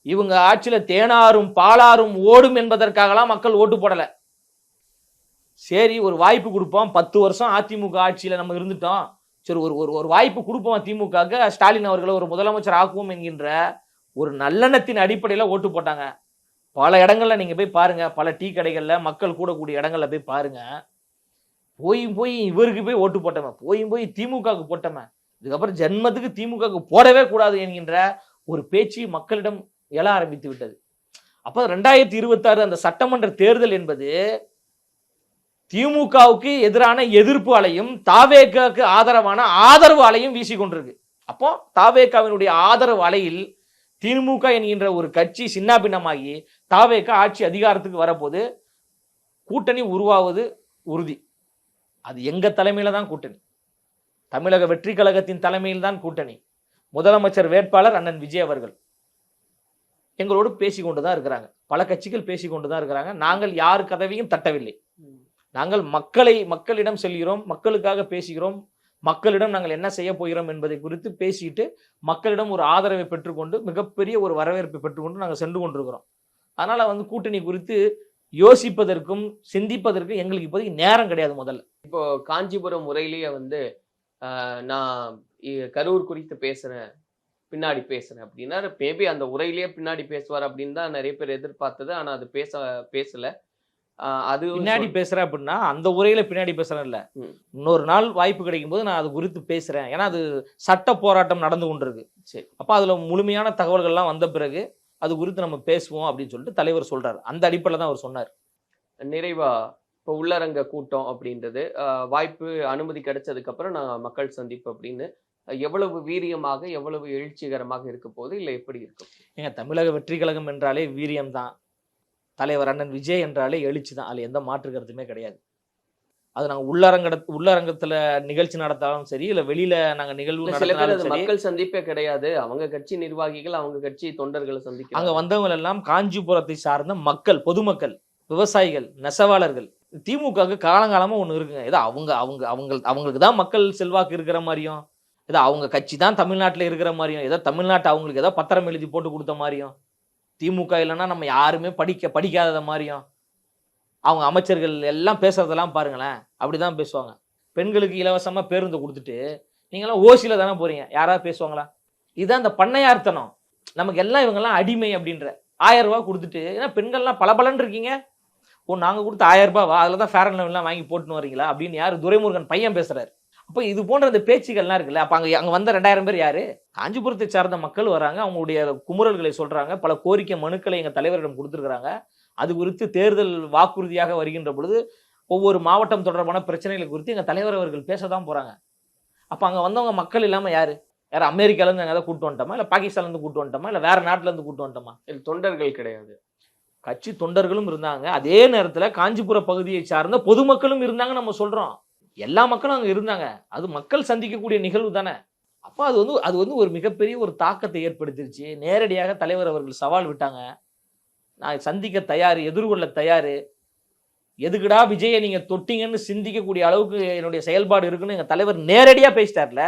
இவங்க ஆட்சியில தேனாரும் பாலாரும் ஓடும் என்பதற்காகலாம் மக்கள் ஓட்டு போடல. சரி, ஒரு வாய்ப்பு கொடுப்போம், 10 வருஷம் அதிமுக ஆட்சியில நம்ம இருந்துட்டோம், சரி ஒரு வாய்ப்பு கொடுப்போம் திமுக, ஸ்டாலின் அவர்களை ஒரு முதலமைச்சர் ஆக்குவோம் என்கின்ற ஒரு நல்லெண்ணத்தின் அடிப்படையில ஓட்டு போட்டாங்க. பல இடங்கள்ல நீங்க போய் பாருங்க, பல டீ கடைகள்ல மக்கள் கூடக்கூடிய இடங்கள்ல போய் பாருங்க. போய் இவருக்கு போய் ஓட்டு போட்டவன், போய் திமுகவுக்கு போட்டவன், இதுக்கப்புறம் ஜென்மத்துக்கு திமுகவுக்கு போடவே கூடாது என்கின்ற ஒரு பேச்சு மக்களிடம் எழ ஆரம்பித்து விட்டது. அப்ப 2026 அந்த சட்டமன்ற தேர்தல் என்பது திமுகவுக்கு எதிரான எதிர்ப்பு அலையும் தாவேகாவுக்கு ஆதரவான ஆதரவு அலையும் வீசிக்கொண்டிருக்கு. அப்போ தாவேகாவினுடைய ஆதரவு அலையில் திமுக என்கின்ற ஒரு கட்சி சின்னாபின்னமாகி தாவேகா ஆட்சி அதிகாரத்துக்கு வரப்போது கூட்டணி உருவாவது உறுதி. அது எங்க தலைமையில தான் கூட்டணி, தமிழக வெற்றி கழகத்தின் தலைமையில் தான் கூட்டணி. முதலமைச்சர் வேட்பாளர் அண்ணன் விஜய் அவர்கள் எங்களோடு பேசிக்கொண்டுதான் இருக்கிறாங்க, பல கட்சிகள் பேசிக்கொண்டுதான் இருக்கிறாங்க. நாங்கள் யாரு கதவையும் தட்டவில்லை. நாங்கள் மக்களிடம் செல்கிறோம், மக்களுக்காக பேசுகிறோம், மக்களிடம் நாங்கள் என்ன செய்ய போகிறோம் என்பதை குறித்து பேசிட்டு மக்களிடம் ஒரு ஆதரவை பெற்றுக்கொண்டு மிகப்பெரிய ஒரு வரவேற்பை பெற்றுக்கொண்டு நாங்கள் சென்று கொண்டிருக்கிறோம். அதனால வந்து கூட்டணி குறித்து யோசிப்பதற்கும் சிந்திப்பதற்கும் எங்களுக்கு இப்போதைக்கு நேரம் கிடையாது. முதல்ல இப்போ காஞ்சிபுரம் முறையிலேயே வந்து நான் கரூர் குறித்து பின்னாடி பேசுறேன் அப்படின்னா மேபி அந்த உரையிலேயே பின்னாடி பேசுவார் அப்படின்னு தான் நிறைய பேர் எதிர்பார்த்தது. ஆனா அது பேசல. அது பின்னாடி பேசுறேன் அப்படின்னா அந்த உரையில பின்னாடி பேசுறேன் இல்ல, இன்னொரு நாள் வாய்ப்பு கிடைக்கும் போது நான் அது குறித்து பேசுறேன். ஏன்னா அது சட்ட போராட்டம் நடந்து கொண்டிருக்கு. சரி, அப்ப அதுல முழுமையான தகவல்கள்லாம் வந்த பிறகு அது குறித்து நம்ம பேசுவோம் அப்படின்னு சொல்லிட்டு தலைவர் சொல்றாரு. அந்த அடிப்படையில் தான் அவர் சொன்னார். நிறைவா இப்போ உள்ளரங்க கூட்டம் அப்படின்றது வாய்ப்பு அனுமதி கிடைச்சதுக்கு அப்புறம் நான் மக்கள் சந்திப்பு அப்படின்னு எவ்வளவு வீரியமாக எவ்வளவு எழுச்சிகரமாக இருக்க போது இல்லை எப்படி இருக்கும்? ஏங்க, தமிழக வெற்றி கழகம் என்றாலே வீரியம் தான், தலைவர் அண்ணன் விஜய் என்றாலே எழுச்சி தான், அதுல எந்த மாற்று கருத்துமே கிடையாது. அது நாங்க உள்ளரங்கத்துல நிகழ்ச்சி நடத்தாலும் சரி, இல்ல வெளியில நாங்க நிகழ்வு நடத்தினாலும் சரி, மக்கள் சந்திப்பே கிடையாது. அவங்க கட்சி நிர்வாகிகள், அவங்க கட்சி தொண்டர்களை சந்திக்க அங்க வந்தவங்க எல்லாம் காஞ்சிபுரத்தை சார்ந்த மக்கள், பொதுமக்கள், விவசாயிகள், நெசவாளர்கள். திமுகவுக்கு காலங்காலமா ஒண்ணு இருக்குங்க, ஏதோ அவங்களுக்கு தான் மக்கள் செல்வாக்கு இருக்கிற மாதிரியும், ஏதோ அவங்க கட்சி தான் தமிழ்நாட்டுல இருக்கிற மாதிரியும், ஏதோ தமிழ்நாட்டை அவங்களுக்கு ஏதோ பத்திரம் எழுதி போட்டு கொடுத்த மாதிரியும், திமுக இல்லைன்னா நம்ம யாருமே படிக்காத மாதிரியும், அவங்க அமைச்சர்கள் எல்லாம் பேசுறதெல்லாம் பாருங்களேன், அப்படிதான் பேசுவாங்க. பெண்களுக்கு இலவசமா பேருந்து கொடுத்துட்டு நீங்களாம் ஓசியில தானே போறீங்க, யாராவது பேசுவாங்களா? இதுதான் இந்த பண்ணையார்த்தனம். நமக்கு எல்லாம் இவங்கெல்லாம் அடிமை அப்படின்ற 1000 ரூபாய் கொடுத்துட்டு, ஏன்னா பெண்கள்லாம் பலபலன்னு இருக்கீங்க, நாங்க கொடுத்த 1000 ரூபாவா, அதுல தான் ஃபேர் அண்ட் லவ்லிலாம் வாங்கி போட்டுன்னு வரீங்களா அப்படின்னு யாரு துரைமுருகன் பையன் பேசுறாரு. அப்போ இது போன்ற இந்த பேச்சுகள்லாம் இருக்குல்ல, அப்போ அங்கே வந்த 2000 பேர் யாரு? காஞ்சிபுரத்தை சார்ந்த மக்கள் வராங்க, அவங்களுடைய குமுறல்களை சொல்றாங்க, பல கோரிக்கை மனுக்களை எங்கள் தலைவரிடம் கொடுத்துருக்குறாங்க. அது குறித்து தேர்தல் வாக்குறுதியாக வருகின்ற பொழுது ஒவ்வொரு மாவட்டம் தொடர்பான பிரச்சனைகளை குறித்து எங்கள் தலைவர் அவர்கள் பேச தான் போறாங்க. அப்போ அங்கே வந்தவங்க மக்கள் இல்லாமல் யாரு? யார் அமெரிக்காலேருந்து நாங்கள் ஏதாவது கூட்டு வந்துட்டோமா, இல்லை பாகிஸ்தான்லேருந்து கூட்டு வந்துட்டோமா, இல்லை வேற நாட்டிலேருந்து கூட்டு வந்துட்டோமா? தொண்டர்கள் கிடையாது, கட்சி தொண்டர்களும் இருந்தாங்க. அதே நேரத்தில் காஞ்சிபுர பகுதியை சார்ந்த பொதுமக்களும் இருந்தாங்க. நம்ம சொல்றோம் எல்லா மக்களும் அங்கே இருந்தாங்க. அது மக்கள் சந்திக்கக்கூடிய நிகழ்வு தானே. அப்போ அது வந்து ஒரு மிகப்பெரிய ஒரு தாக்கத்தை ஏற்படுத்திருச்சு. நேரடியாக தலைவர் அவர்கள் சவால் விட்டாங்க, நான் சந்திக்க தயார், எதிர்கொள்ள தயார், எதுக்குடா விஜயை நீங்க தொட்டிங்கன்னு சிந்திக்கக்கூடிய அளவுக்கு என்னுடைய செயல்பாடு இருக்குன்னு எங்க தலைவர் நேரடியாக பேசிட்டார்ல.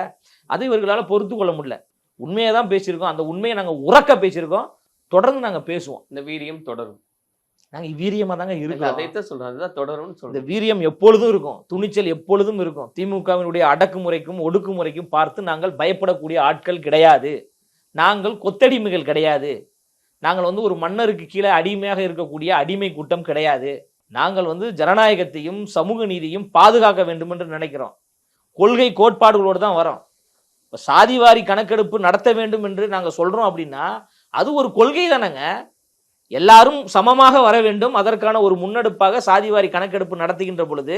அது இவர்களால் பொறுத்து கொள்ள முடியல. உண்மையை தான் பேசியிருக்கோம், அந்த உண்மையை நாங்கள் உறக்க பேசியிருக்கோம், தொடர்ந்து நாங்கள் பேசுவோம். இந்த வீரியம் தொடரும். நாங்கள் வீரியமாக தாங்க இருக்கோம். அதைத்தான் சொல்றோம், அதுதான் தொடரும்னு இந்த சொல்றோம். வீரியம் எப்பொழுதும் இருக்கும், துணிச்சல் எப்பொழுதும் இருக்கும். திமுகவினுடைய அடக்குமுறைக்கும் ஒடுக்குமுறைக்கும் பார்த்து நாங்கள் பயப்படக்கூடிய ஆட்கள் கிடையாது. நாங்கள் கொத்தடிமைகள் கிடையாது. நாங்கள் வந்து ஒரு மன்னருக்கு கீழே அடிமையாக இருக்கக்கூடிய அடிமை கூட்டம் கிடையாது. நாங்கள் வந்து ஜனநாயகத்தையும் சமூக நீதியும் பாதுகாக்க வேண்டும் என்று நினைக்கிறோம். கொள்கை கோட்பாடுகளோடு தான் வரோம். இப்போ சாதிவாரி கணக்கெடுப்பு நடத்த வேண்டும் என்று நாங்கள் சொல்றோம் அப்படின்னா அது ஒரு கொள்கை தானேங்க. எல்லாரும் சமமாக வர வேண்டும், அதற்கான ஒரு முன்னெடுப்பாக சாதிவாரி கணக்கெடுப்பு நடத்துகின்ற பொழுது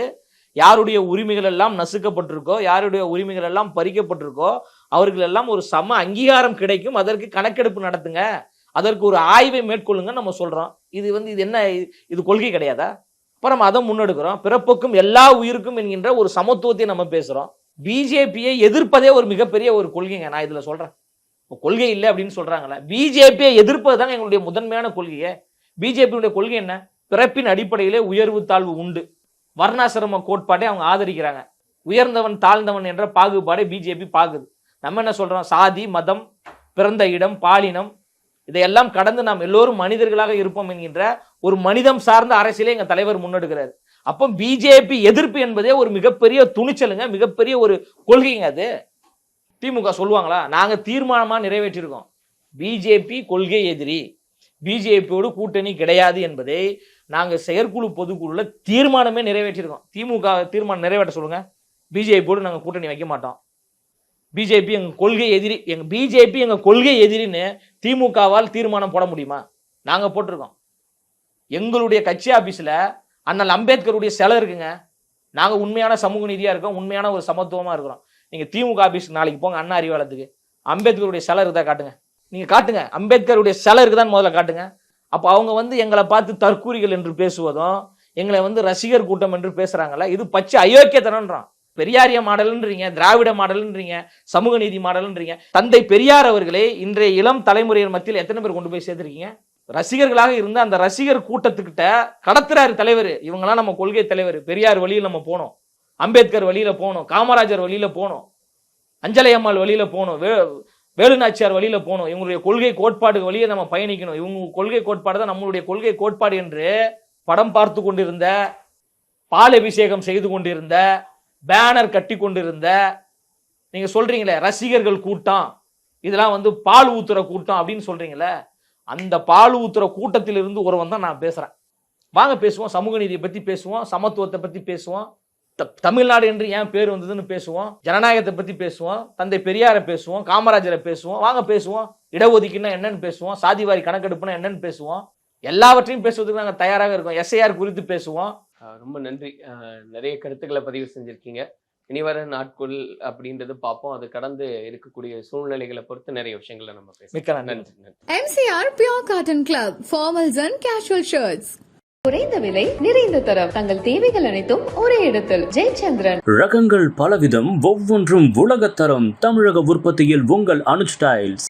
யாருடைய உரிமைகள் எல்லாம் நசுக்கப்பட்டிருக்கோ, யாருடைய உரிமைகள் எல்லாம் பறிக்கப்பட்டிருக்கோ அவர்கள் எல்லாம் ஒரு சம அங்கீகாரம் கிடைக்கும். அதற்கு கணக்கெடுப்பு நடத்துங்க, அதற்கு ஒரு ஆய்வை மேற்கொள்ளுங்க நம்ம சொல்றோம். இது என்ன, இது கொள்கை கிடையாதா? அப்புறம் அதை முன்னெடுக்கிறோம். பிறப்புக்கும் எல்லா உயிருக்கும் என்கின்ற ஒரு சமத்துவத்தை நம்ம பேசுறோம். பிஜேபியை எதிர்ப்பதே ஒரு மிகப்பெரிய ஒரு கொள்கைங்க. நான் இதுல சொல்றேன், கொள்கை இல்லை அப்படின்னு சொல்றாங்களே, பிஜேபியை எதிர்ப்பது தாங்க எங்களுடைய முதன்மையான கொள்கையே. பிஜேபியுடைய கொள்கை என்ன? பிறப்பின் அடிப்படையிலே உயர்வு தாழ்வு உண்டு, வர்ணாசிரம கோட்பாட்டை அவங்க ஆதரிக்கிறாங்க. உயர்ந்தவன் தாழ்ந்தவன் என்ற பாகுபாடை பிஜேபி பாக்குது. நம்ம என்ன சொல்றோம்? சாதி, மதம், பிறந்த இடம், பாலினம் இதையெல்லாம் கடந்து நாம் எல்லோரும் மனிதர்களாக இருப்போம் என்கின்ற ஒரு மனிதம் சார்ந்த அரசியலை எங்க தலைவர் முன்னெடுக்கிறார். அப்போ பிஜேபி எதிர்ப்பு என்பதே ஒரு மிகப்பெரிய துணிச்சலுங்க, மிகப்பெரிய ஒரு கொள்கைங்க. அது திமுக சொல்லுவாங்களா? நாங்க தீர்மானமா நிறைவேற்றிருக்கோம், பிஜேபி கொள்கை எதிரி, பிஜேபியோடு கூட்டணி கிடையாது என்பதை நாங்க செயற்குழு பொதுக்குழுல தீர்மானமே நிறைவேற்றிருக்கோம். திமுக தீர்மானம் நிறைவேற்ற சொல்லுங்க, பிஜேபியோடு நாங்க கூட்டணி வைக்க மாட்டோம், பிஜேபி எங்க கொள்கை எதிரி, பிஜேபி எங்க கொள்கை எதிரின்னு திமுகவால் தீர்மானம் போட முடியுமா? நாங்க போட்டிருக்கோம். எங்களுடைய கட்சி ஆபீஸ்ல அண்ணல் அம்பேத்கருடைய சிலை இருக்குங்க. நாங்க உண்மையான சமூக நீதியா இருக்கோம், உண்மையான ஒரு சமத்துவமா இருக்கிறோம். நீங்க திமுக ஆபீஸ் நாளைக்கு போங்க, அண்ணா அறிவாலயத்துக்கு, அம்பேத்கருடைய சிலை இருக்குதா காட்டுங்க, நீங்க காட்டுங்க, அம்பேத்கருடைய சிலை இருக்குதான் முதல்ல காட்டுங்க. அப்போ அவங்க வந்து எங்களை பார்த்து தற்கூரிகள் என்று பேசுவதும், எங்களை வந்து ரசிகர் கூட்டம் என்று பேசுறாங்கல்ல, இது பச்சை அயோக்கியத்தனம்ன்றான். பெரியாரிய மாடல்ன்றீங்க, திராவிட மாடல்ன்றீங்க, சமூக நீதி மாடல்ன்றீங்க. தந்தை பெரியார் அவர்களே இன்றைய இளம் தலைமுறையின் மத்தியில் எத்தனை பேர் கொண்டு போய் சேர்த்திருக்கீங்க? ரசிகர்களாக இருந்த அந்த ரசிகர் கூட்டத்துக்கிட்ட கடத்துறாரு தலைவர். இவங்கெல்லாம் நம்ம கொள்கை தலைவர், பெரியார் வழியில் நம்ம போனோம், அம்பேத்கர் வழியில போனோம், காமராஜர் வழியில போனோம், அஞ்சலை அம்மாள் வழியில போனோம், வேலுநாச்சியார் வழியில போனோம். இவங்களுடைய கொள்கை கோட்பாடு வழியை நம்ம பயணிக்கணும். இவங்க கொள்கை கோட்பாடு தான் நம்மளுடைய கொள்கை கோட்பாடு என்று படம் பார்த்து கொண்டிருந்த, பால் அபிஷேகம் செய்து கொண்டிருந்த, பேனர் கட்டி கொண்டிருந்த, நீங்க சொல்றீங்களே ரசிகர்கள் கூட்டம், இதெல்லாம் வந்து பால் ஊத்துற கூட்டம் அப்படின்னு சொல்றீங்களே, அந்த பால் ஊத்துற கூட்டத்திலிருந்து ஒருவன் தான் நான் பேசுறேன். வாங்க பேசுவோம், சமூக நீதியை பத்தி பேசுவோம், சமத்துவத்தை பத்தி பேசுவோம், தமிழ்நாடு என்று ஏன் பேர் வந்ததுன்னு பேசுவோம், ஜனநாயகத்தை பத்தி பேசுவோம், தந்தை பெரியாரை பேசுவோம், காமராஜரை பேசுவோம். வாங்க பேசுவோம், இடஒதுக்கீடுனா என்னன்னு பேசுவோம், சாதிவாரி கணக்கெடுப்புனா என்னன்னு பேசுவோம். எல்லாவற்றையும் பேசுவதற்கு நாங்கள் தயாராக இருக்கோம். எஸ்ஐஆர் குறித்து பேசுவோம். ரொம்ப நன்றி. நிறைய கருத்துக்களை பதிவு செஞ்சிருக்கீங்க. இனிவர நாட்கள் அப்படின்றது பார்ப்போம். அது கடந்து இருக்கக்கூடிய சூழ்நிலைகளை பொறுத்து நிறைய விஷயங்களை நம்ம பேசலாம். மிக்க நன்றி. MCR Pure Cotton Club, formals and casual shirts. குறைந்த விலை நிறைந்த தரம் தங்கள் தேவைகள் அனைத்தும் ஒரே இடத்தில். ஜெயச்சந்திரன். ரகங்கள் பலவிதம், ஒவ்வொன்றும் உலகத்தரம். தமிழக உற்பத்தியில் உங்கள் அனுஜ் ஸ்டைல்ஸ்.